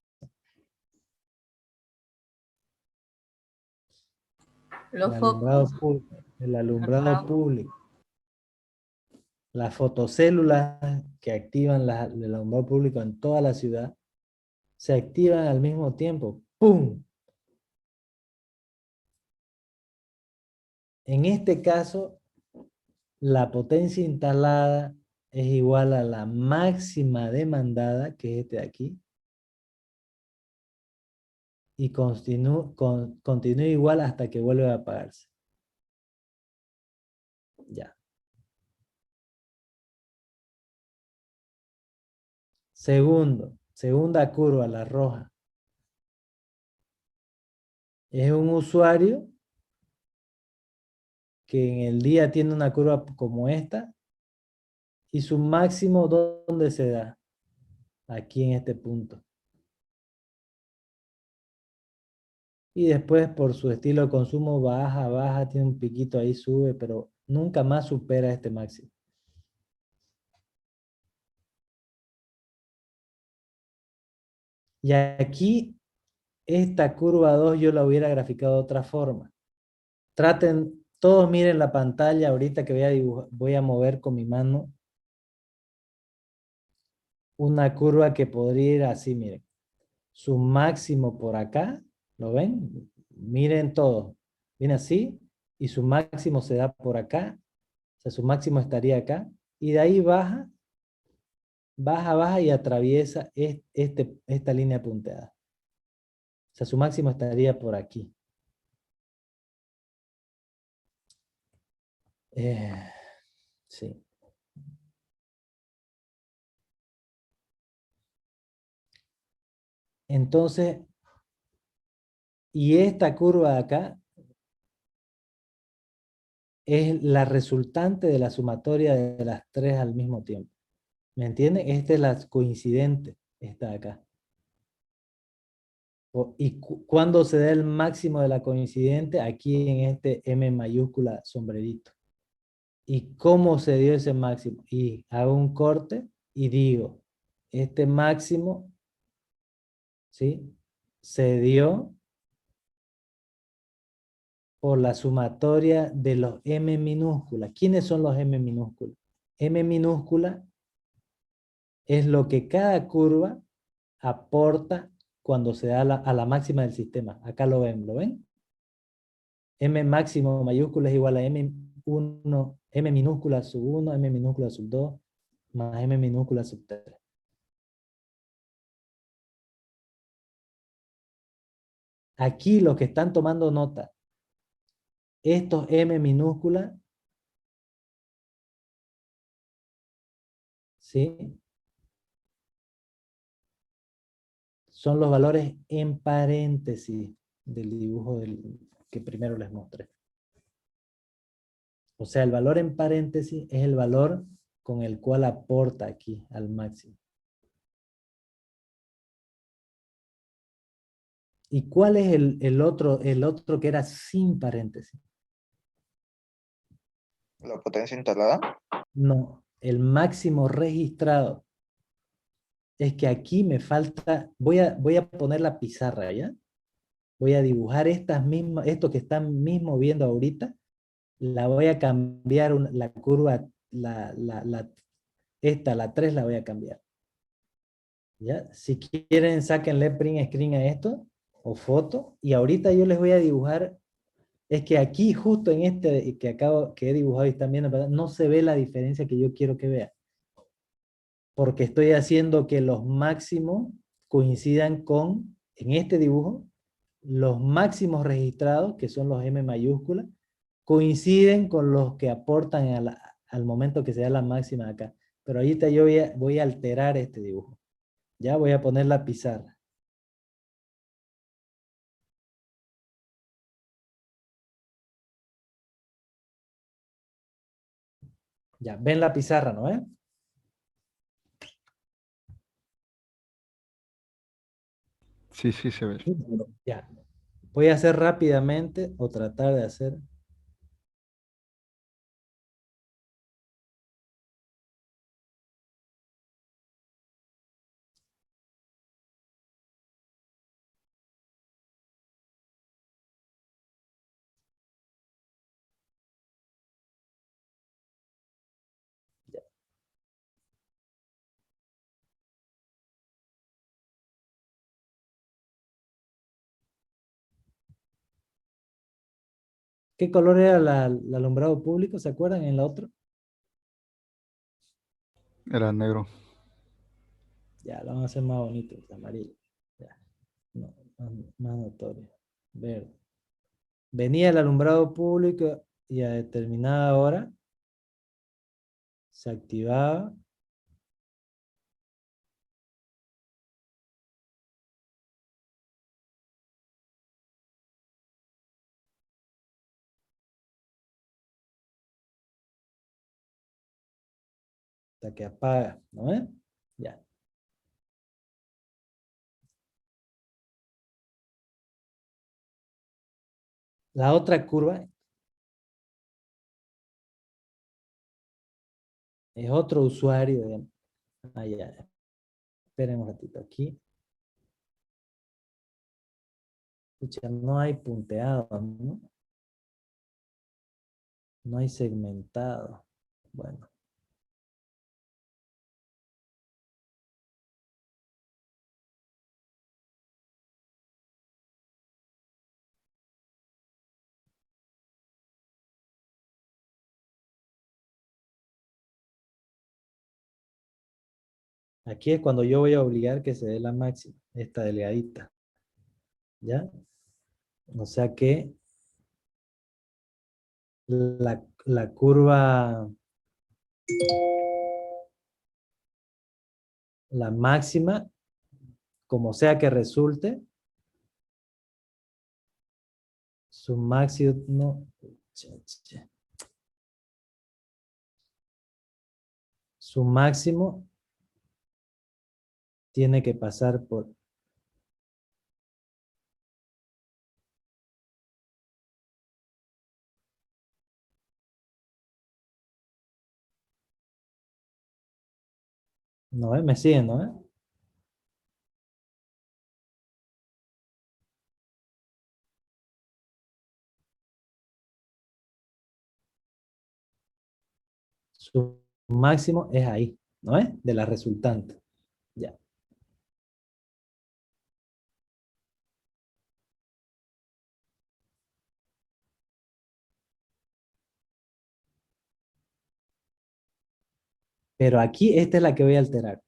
Los El alumbrado focos. público. El alumbrado público. Las fotocélulas que activan el alumbrado público en toda la ciudad se activan al mismo tiempo. ¡Pum! En este caso, la potencia instalada es igual a la máxima demandada, que es este de aquí, y continúa igual hasta que vuelve a apagarse. Ya. Segunda curva, la roja. Es un usuario que en el día tiene una curva como esta, y su máximo, ¿dónde se da? Aquí en este punto. Y después, por su estilo de consumo, baja, tiene un piquito ahí, sube, pero nunca más supera este máximo. Y aquí, esta curva 2 yo la hubiera graficado de otra forma. Todos miren la pantalla ahorita que voy a mover con mi mano una curva que podría ir así, miren. Su máximo por acá, ¿lo ven? Miren todo. Viene así, y su máximo se da por acá. O sea, su máximo estaría acá. Y de ahí baja y atraviesa esta línea punteada. O sea, su máximo estaría por aquí. Sí. Entonces, y esta curva de acá es la resultante de la sumatoria de las tres al mismo tiempo. ¿Me entienden? Esta es la coincidente, esta de acá. ¿Y cuándo se da el máximo de la coincidente? Aquí en este M mayúscula sombrerito. ¿Y cómo se dio ese máximo? Y hago un corte y digo, este máximo, ¿sí?, se dio por la sumatoria de los M minúsculas. ¿Quiénes son los M minúsculos? M minúscula es lo que cada curva aporta cuando se da a la máxima del sistema. Acá lo ven, ¿lo ven? M máximo mayúscula es igual a M1, M minúscula sub 1, M minúscula sub 2, más M minúscula sub 3. Aquí los que están tomando nota, estos M minúscula, ¿sí? Son los valores en paréntesis del dibujo que primero les mostré. O sea, el valor en paréntesis es el valor con el cual aporta aquí al máximo. ¿Y cuál es el otro que era sin paréntesis? La potencia instalada. No, el máximo registrado. Es que aquí me falta, voy a poner la pizarra, ¿ya? Voy a dibujar estas mismas, esto que están mismo viendo ahorita, la voy a cambiar, la curva, la 3 la voy a cambiar. ¿Ya? Si quieren, sáquenle print screen a esto, o foto, y ahorita yo les voy a dibujar, es que aquí justo en este que he dibujado y están viendo, ¿verdad? No se ve la diferencia que yo quiero que vean. Porque estoy haciendo que los máximos coincidan con, en este dibujo, los máximos registrados, que son los M mayúsculas, coinciden con los que aportan al momento que se da la máxima acá. Pero ahorita yo voy a alterar este dibujo. Ya voy a poner la pizarra. Ya, ven la pizarra, ¿no? Sí, sí, se ve. Ya. Voy a hacer rápidamente, o tratar de hacer. ¿Qué color era el alumbrado público? ¿Se acuerdan en la otra? Era negro. Ya, lo vamos a hacer más bonito, amarillo. Ya, no, más notorio. Verde. Venía el alumbrado público y a determinada hora se activaba. Hasta que apaga, ¿no es? Ya. La otra curva es otro usuario. Digamos. Ah, ya. Esperen un ratito aquí. Escucha, no hay punteado, ¿no? No hay segmentado. Bueno. Aquí es cuando yo voy a obligar que se dé la máxima, esta delgadita. ¿Ya? O sea que la curva, la máxima, como sea que resulte, su máximo, su máximo tiene que pasar por ¿no? ¿Me siguen, no? Su máximo es ahí, ¿no es? De la resultante. Ya. Pero aquí esta es la que voy a alterar.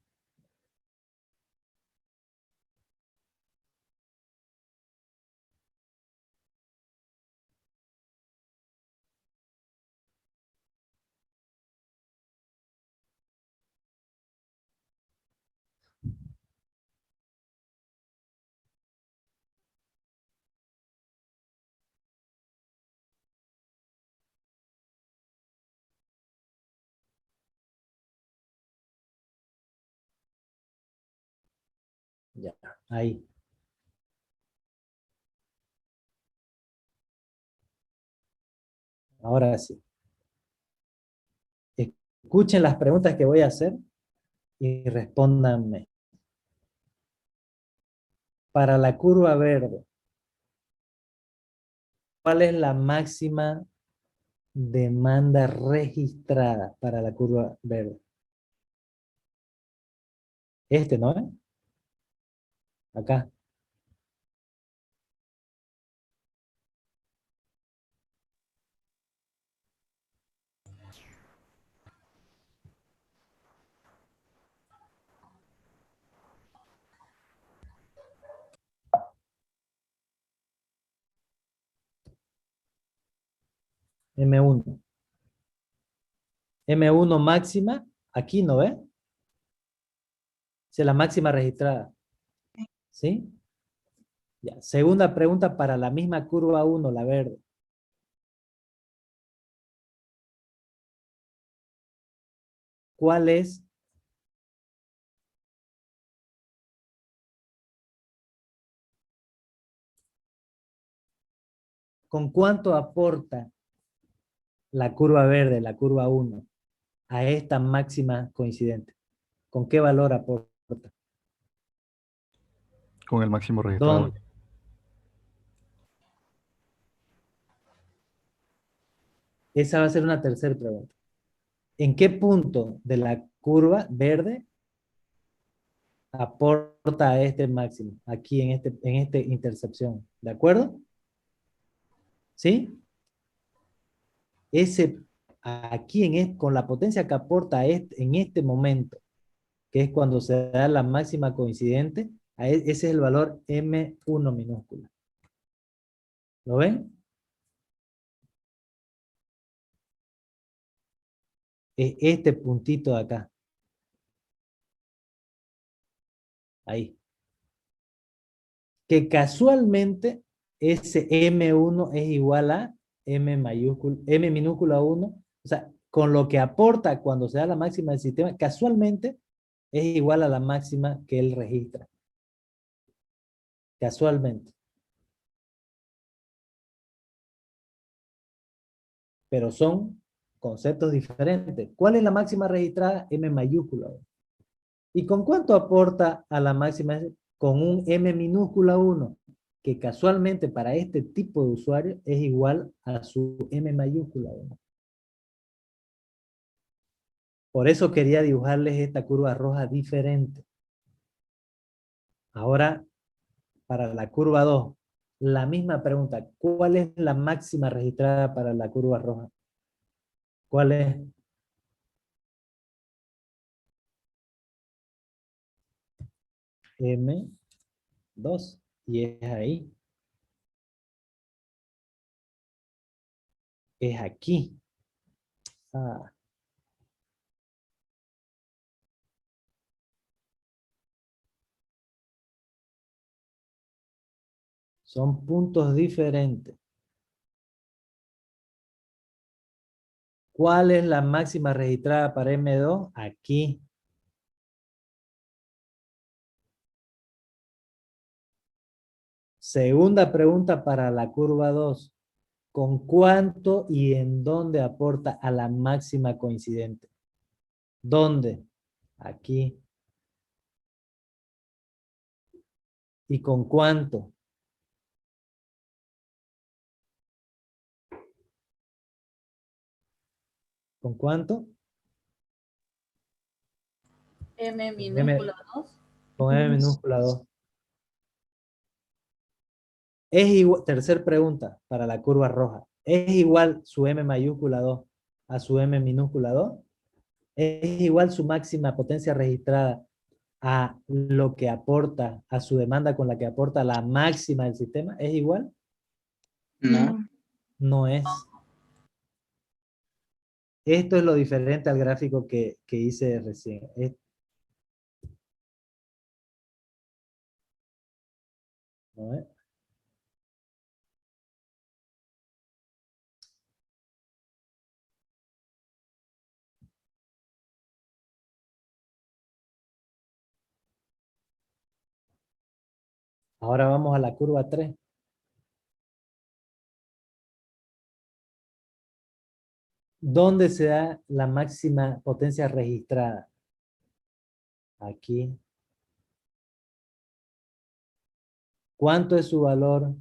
Ya, ahí. Ahora sí. Escuchen las preguntas que voy a hacer y respóndanme. Para la curva verde, ¿cuál es la máxima demanda registrada para la curva verde? Este, ¿no es? Acá. M1. M1 máxima, aquí, ¿no ve? Esa es la máxima registrada. ¿Sí? Ya. Segunda pregunta para la misma curva 1, la verde. ¿Cuál es con cuánto aporta la curva verde, la curva 1, a esta máxima coincidente? ¿Con qué valor aporta? Con el máximo registrado. ¿Dónde? Esa va a ser una tercera pregunta. ¿En qué punto de la curva verde aporta a este máximo? Aquí en esta intersección. ¿De acuerdo? ¿Sí? Aquí con la potencia que aporta en este momento, que es cuando se da la máxima coincidente, ese es el valor M1 minúscula. ¿Lo ven? Es este puntito de acá. Ahí. Que casualmente ese M1 es igual a M minúscula 1. O sea, con lo que aporta cuando se da la máxima del sistema, casualmente es igual a la máxima que él registra. Casualmente. Pero son conceptos diferentes. ¿Cuál es la máxima registrada? M mayúscula 1. ¿Y con cuánto aporta a la máxima? Con un M minúscula 1, que casualmente para este tipo de usuario es igual a su M mayúscula 1. Por eso quería dibujarles esta curva roja diferente. Ahora, para la curva 2, la misma pregunta. ¿Cuál es la máxima registrada para la curva roja? ¿Cuál es? M2. Y es ahí. Es aquí. Ah. Son puntos diferentes. ¿Cuál es la máxima registrada para M2? Aquí. Segunda pregunta para la curva 2. ¿Con cuánto y en dónde aporta a la máxima coincidente? ¿Dónde? Aquí. ¿Y con cuánto? ¿Con cuánto? M minúscula 2. Con M minúscula 2. Es igual, tercer pregunta para la curva roja. ¿Es igual su M mayúscula 2 a su M minúscula 2? ¿Es igual su máxima potencia registrada a lo que aporta, a su demanda con la que aporta la máxima del sistema? ¿Es igual? No. No es. Esto es lo diferente al gráfico que hice recién. ¿No es? Ahora vamos a la curva 3. ¿Dónde se da la máxima potencia registrada? Aquí. ¿Cuánto es su valor?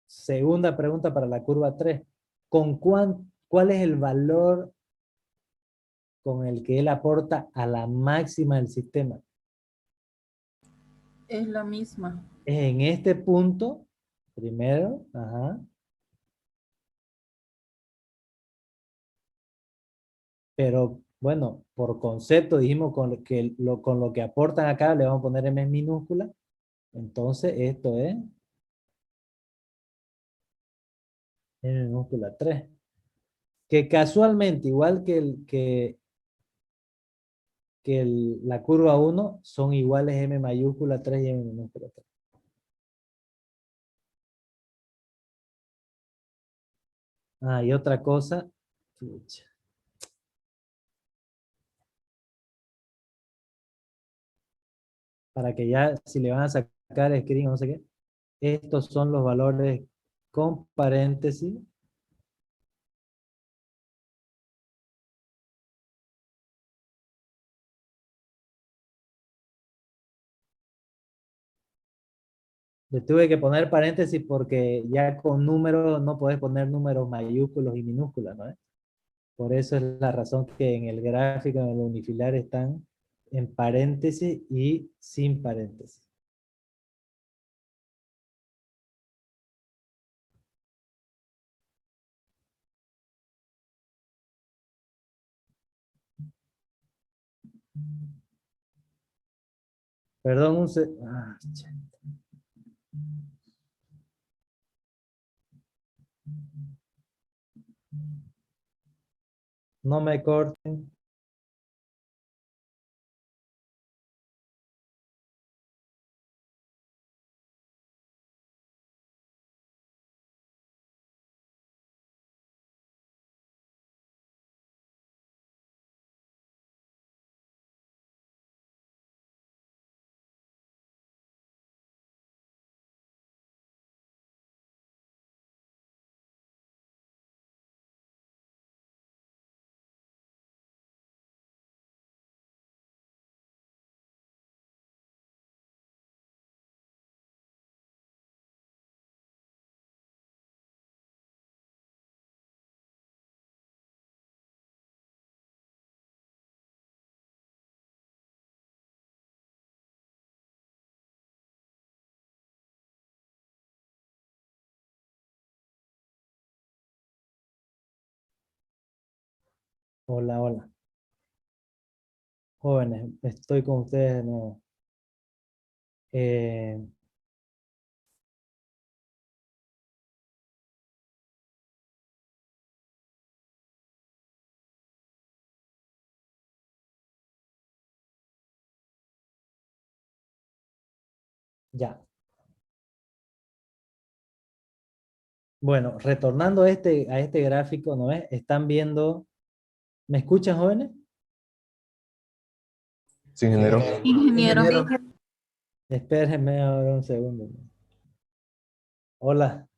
Segunda pregunta para la curva 3. ¿Cuál es el valor con el que él aporta a la máxima del sistema? Es la misma. En este punto, primero, ajá. Pero bueno, por concepto dijimos con lo que aportan acá le vamos a poner M minúscula. Entonces esto es M minúscula 3. Que casualmente, igual la curva 1, son iguales M mayúscula 3 y M minúscula 3. Ah, y otra cosa. Pucha. Para que ya, si le van a sacar screen o no sé qué, estos son los valores con paréntesis. Le tuve que poner paréntesis porque ya con números no puedes poner números mayúsculos y minúsculas, ¿no? Por eso es la razón que en el gráfico, en el unifilar, están en paréntesis y sin paréntesis. Perdón, no me corten. Hola, hola. Jóvenes, estoy con ustedes de nuevo. Ya. Bueno, retornando a este gráfico, ¿no es? Están viendo, ¿me escuchan, jóvenes? Sí, ingeniero. Ingeniero. Espérenme ahora un segundo. Hola.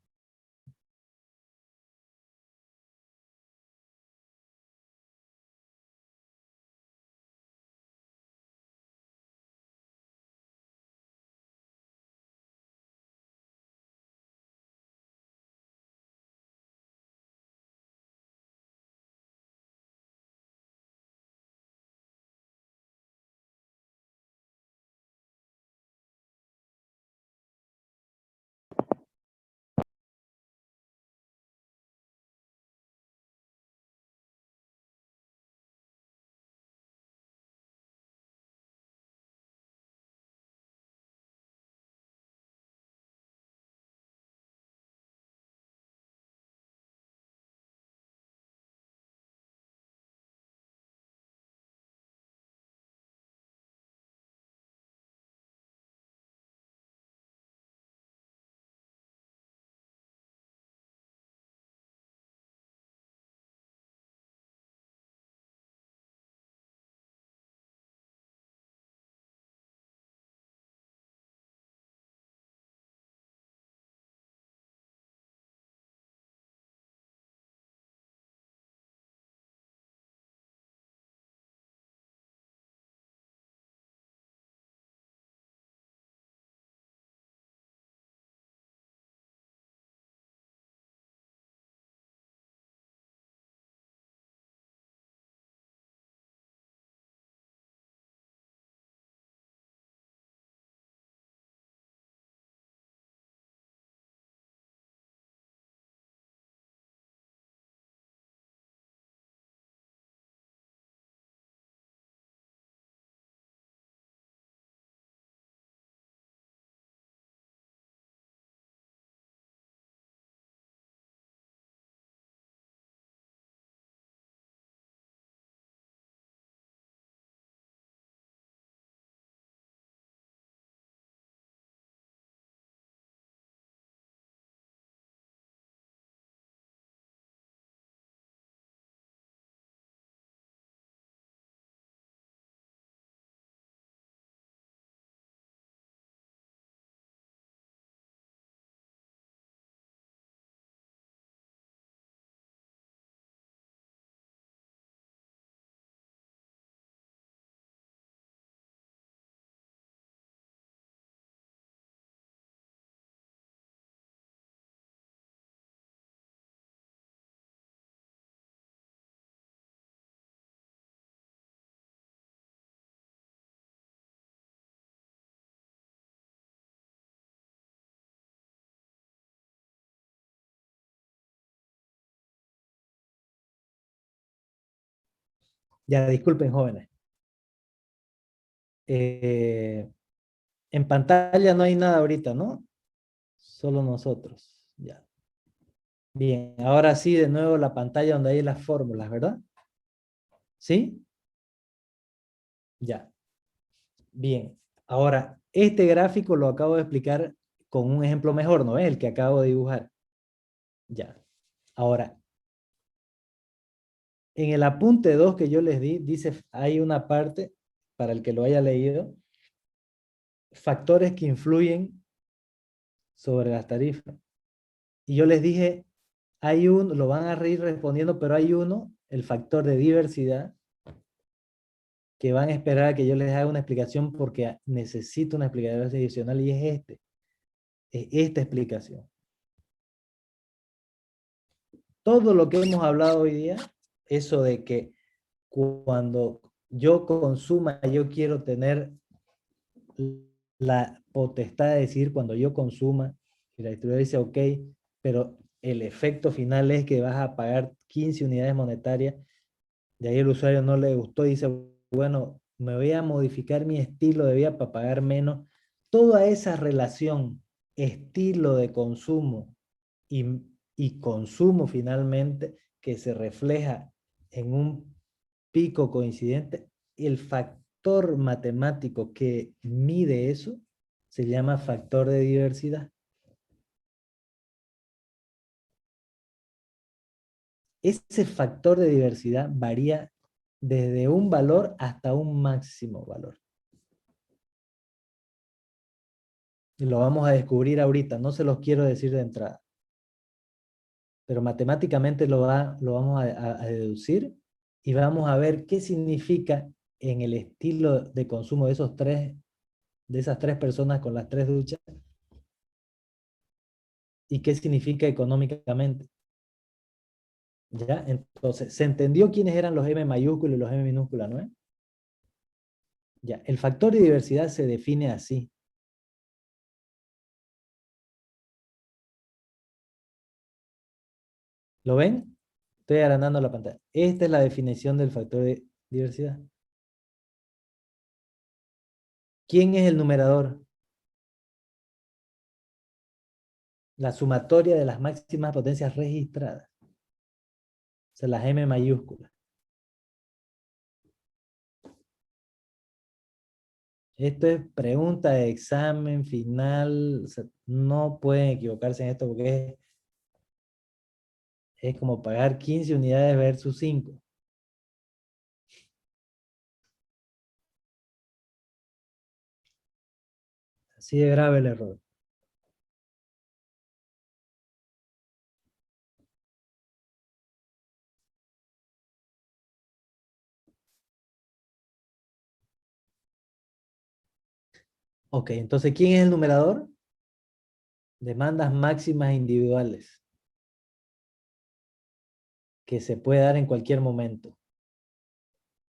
Ya, disculpen, jóvenes. En pantalla no hay nada ahorita, ¿no? Solo nosotros. Ya. Bien, ahora sí, de nuevo la pantalla donde hay las fórmulas, ¿verdad? ¿Sí? Ya. Bien. Ahora, este gráfico lo acabo de explicar con un ejemplo mejor, ¿no es? El que acabo de dibujar. Ya. Ahora, en el apunte 2 que yo les di, dice, hay una parte, para el que lo haya leído, factores que influyen sobre las tarifas. Y yo les dije, hay uno, lo van a ir respondiendo, pero hay uno, el factor de diversidad, que van a esperar a que yo les haga una explicación porque necesito una explicación adicional y es esta explicación. Todo lo que hemos hablado hoy día, eso de que cuando yo consuma, yo quiero tener la potestad de decir cuando yo consuma, y la distribuidora dice ok, pero el efecto final es que vas a pagar 15 unidades monetarias, de ahí el usuario no le gustó y dice, bueno, me voy a modificar mi estilo de vida para pagar menos. Toda esa relación, estilo de consumo y consumo finalmente, que se refleja en un pico coincidente, el factor matemático que mide eso se llama factor de diversidad. Ese factor de diversidad varía desde un valor hasta un máximo valor. Y lo vamos a descubrir ahorita, no se los quiero decir de entrada. Pero matemáticamente lo vamos a deducir y vamos a ver qué significa en el estilo de consumo de esas tres personas con las 3 duchas y qué significa económicamente. ¿Ya? Entonces, se entendió quiénes eran los M mayúsculos y los M minúsculas, ¿no es? Ya, el factor de diversidad se define así. ¿Lo ven? Estoy agrandando la pantalla. Esta es la definición del factor de diversidad. ¿Quién es el numerador? La sumatoria de las máximas potencias registradas. O sea, las M mayúsculas. Esto es pregunta de examen final. O sea, no pueden equivocarse en esto porque es como pagar 15 unidades versus 5. Así de grave el error. Ok, entonces, ¿quién es el numerador? Demandas máximas individuales. Que se puede dar en cualquier momento.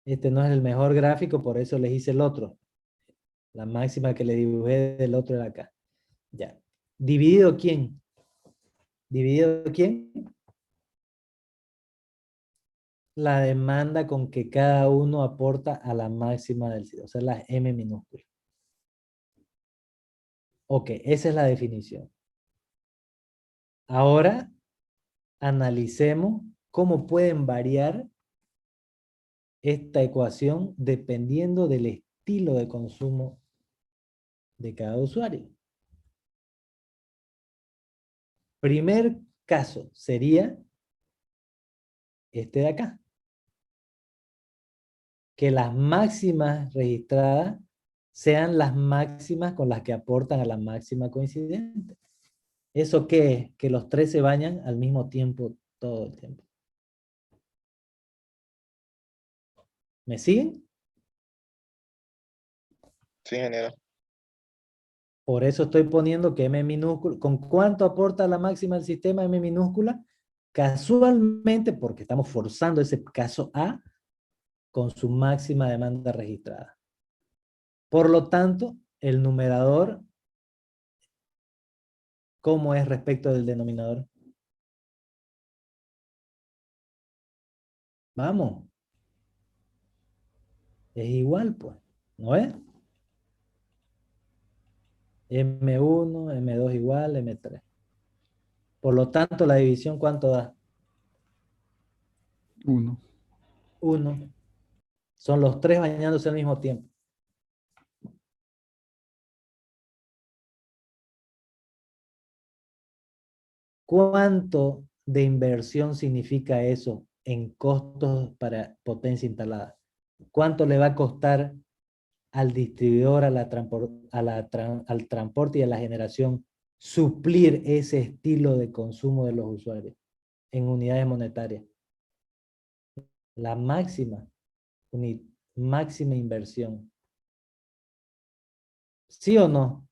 Este no es el mejor gráfico, por eso les hice el otro. La máxima que le dibujé del otro era acá. Ya. ¿Dividido quién? ¿Dividido quién? La demanda con que cada uno aporta a la máxima del sitio, o sea, las M minúsculas. Ok, esa es la definición. Ahora, analicemos cómo pueden variar esta ecuación dependiendo del estilo de consumo de cada usuario. Primer caso sería este de acá. Que las máximas registradas sean las máximas con las que aportan a la máxima coincidente. ¿Eso qué es? Que los 3 se bañan al mismo tiempo, todo el tiempo. ¿Me siguen? Sí, ingeniero. Por eso estoy poniendo que M minúscula, ¿con cuánto aporta la máxima del sistema M minúscula? Casualmente, porque estamos forzando ese caso A, con su máxima demanda registrada. Por lo tanto, el numerador, ¿cómo es respecto del denominador? Vamos. Es igual, pues. ¿No es? M1, M2 igual, M3. Por lo tanto, la división, ¿cuánto da? 1. 1. Son los 3 bañándose al mismo tiempo. ¿Cuánto de inversión significa eso en costos para potencia instalada? ¿Cuánto le va a costar al distribuidor, al transporte y a la generación suplir ese estilo de consumo de los usuarios en unidades monetarias? La máxima inversión. ¿Sí o no?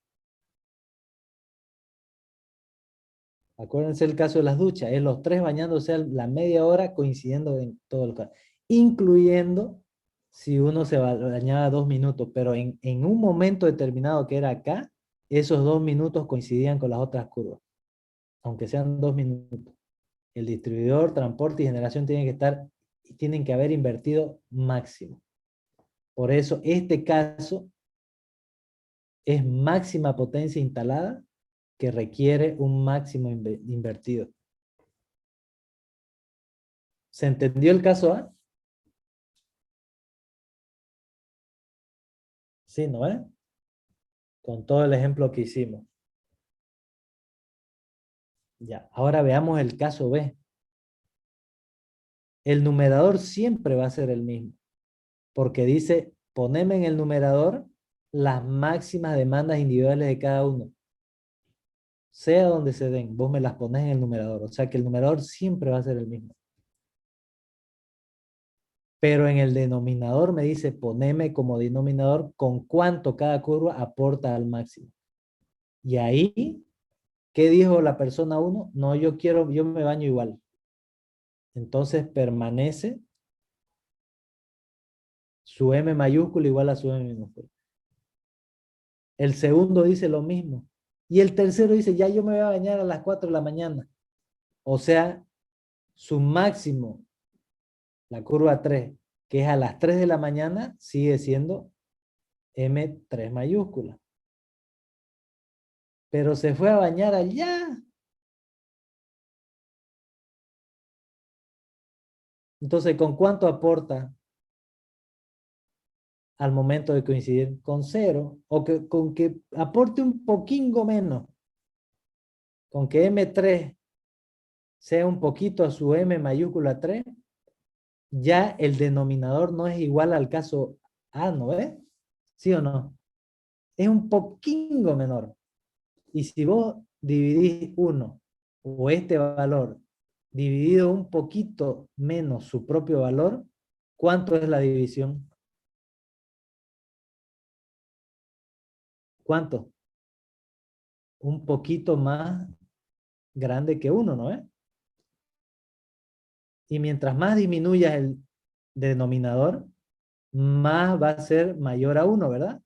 Acuérdense el caso de las duchas, es los 3 bañándose a la media hora coincidiendo en todo el caso, incluyendo si uno se bañaba 2 minutos, pero en un momento determinado que era acá, esos 2 minutos coincidían con las otras curvas, aunque sean 2 minutos. El distribuidor, transporte y generación tienen que haber invertido máximo. Por eso este caso es máxima potencia instalada que requiere un máximo invertido. ¿Se entendió el caso A? Sí, ¿no es? Con todo el ejemplo que hicimos. Ya, ahora veamos el caso B. El numerador siempre va a ser el mismo, porque dice, poneme en el numerador las máximas demandas individuales de cada uno. sea donde se den, vos me las pones en el numerador. O sea que el numerador siempre va a ser el mismo. Pero en el denominador me dice, poneme como denominador con cuánto cada curva aporta al máximo. Y ahí, ¿qué dijo la persona 1? No, yo me baño igual. Entonces permanece su M mayúscula igual a su M minúscula. El segundo dice lo mismo. Y el tercero dice, ya yo me voy a bañar a las 4 de la mañana. O sea, su máximo, la curva 3, que es a las 3 de la mañana, sigue siendo M3 mayúscula. Pero se fue a bañar allá. Entonces, ¿con cuánto aporta al momento de coincidir? Con 0. O con que aporte un poquingo menos. Con que M3 sea un poquito a su M mayúscula 3, ya el denominador no es igual al caso A, ¿no es? ¿Sí o no? Es un poquingo menor. Y si vos dividís 1 o este valor dividido un poquito menos su propio valor, ¿cuánto es la división? ¿Cuánto? Un poquito más grande que 1, ¿no es? Y mientras más disminuyas el denominador, más va a ser mayor a 1, ¿verdad?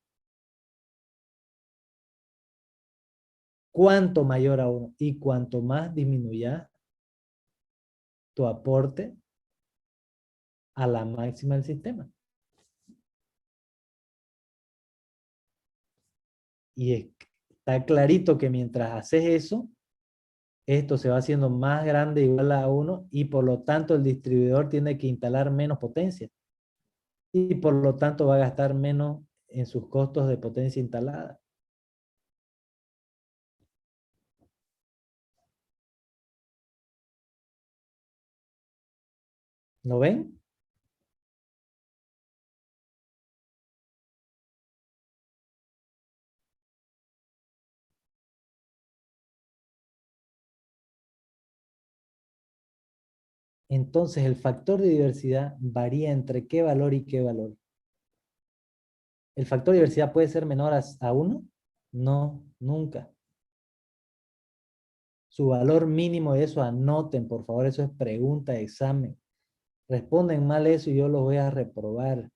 ¿Cuánto mayor a 1? Y cuanto más disminuya tu aporte a la máxima del sistema. Y está clarito que mientras haces eso, esto se va haciendo más grande igual a 1 y por lo tanto el distribuidor tiene que instalar menos potencia. Y por lo tanto va a gastar menos en sus costos de potencia instalada. ¿Lo ven? Entonces el factor de diversidad varía entre qué valor y qué valor. ¿El factor de diversidad puede ser menor a 1? No, nunca. Su valor mínimo de eso, anoten, por favor, eso es pregunta de examen. Responden mal eso y yo los voy a reprobar.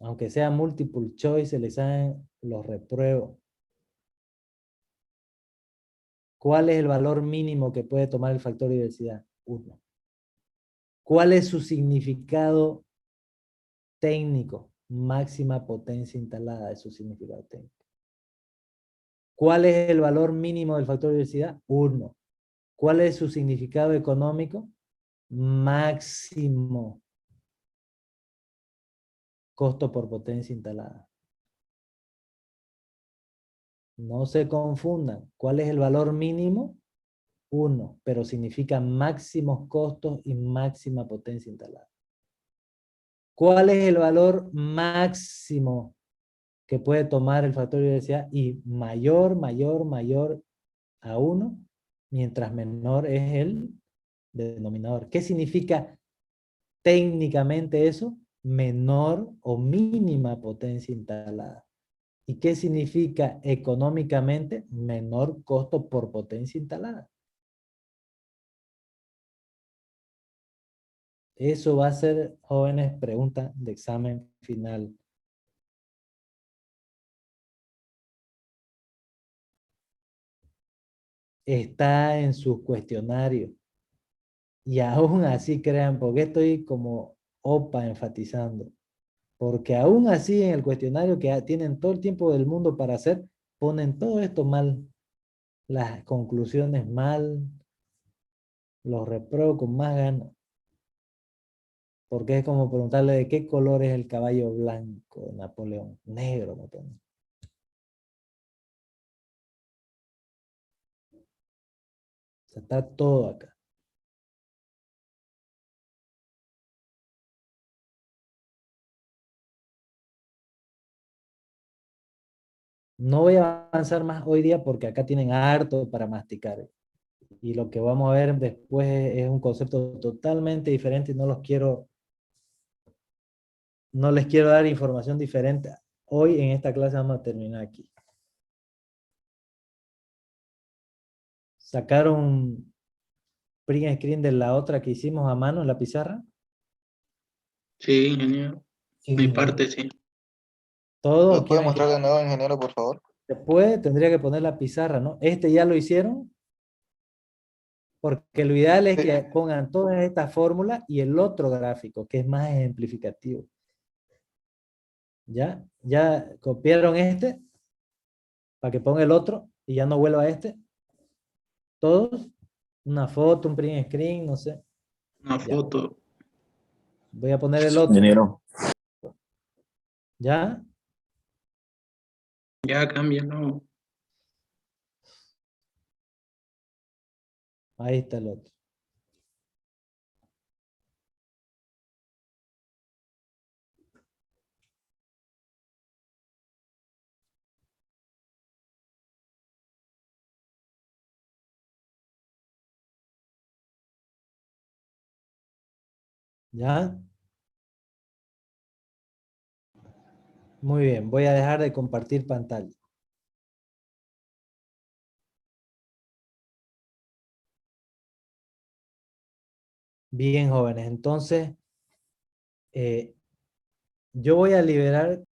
Aunque sea multiple choice, el examen los repruebo. ¿Cuál es el valor mínimo que puede tomar el factor de diversidad? 1. ¿Cuál es su significado técnico? Máxima potencia instalada es su significado técnico. ¿Cuál es el valor mínimo del factor de diversidad? 1. ¿Cuál es su significado económico? Máximo costo por potencia instalada. No se confundan. ¿Cuál es el valor mínimo? 1, pero significa máximos costos y máxima potencia instalada. ¿Cuál es el valor máximo que puede tomar el factor de diversidad? Y mayor a 1, mientras menor es el denominador. ¿Qué significa técnicamente eso? Menor o mínima potencia instalada. ¿Y qué significa económicamente? Menor costo por potencia instalada. Eso va a ser, jóvenes, pregunta de examen final. Está en su cuestionario. Y aún así crean, porque estoy como OPA enfatizando. Porque aún así en el cuestionario que tienen todo el tiempo del mundo para hacer, ponen todo esto mal. Las conclusiones mal. Los repruebo con más ganas. Porque es como preguntarle de qué color es el caballo blanco de Napoleón. Negro, me pone. O sea, está todo acá. No voy a avanzar más hoy día porque acá tienen harto para masticar. Y lo que vamos a ver después es un concepto totalmente diferente y no les quiero dar información diferente. Hoy en esta clase vamos a terminar aquí. ¿Sacaron print screen de la otra que hicimos a mano en la pizarra? Sí, ingeniero. Mi parte, sí. ¿Todo? ¿Lo puede mostrar de nuevo, ingeniero, por favor? Después tendría que poner la pizarra, ¿no? ¿Este ya lo hicieron? Porque lo ideal es que pongan todas estas fórmulas y el otro gráfico, que es más ejemplificativo. ¿Ya? ¿Ya copiaron este? Para que ponga el otro y ya no vuelva a este. ¿Todos? Una foto, un print screen, no sé. Una Ya. foto. Voy a poner el otro. Ingeniero. ¿Ya? Ya cambia, ¿no? Ahí está el otro. ¿Ya? Muy bien, voy a dejar de compartir pantalla. Bien, jóvenes, entonces yo voy a liberar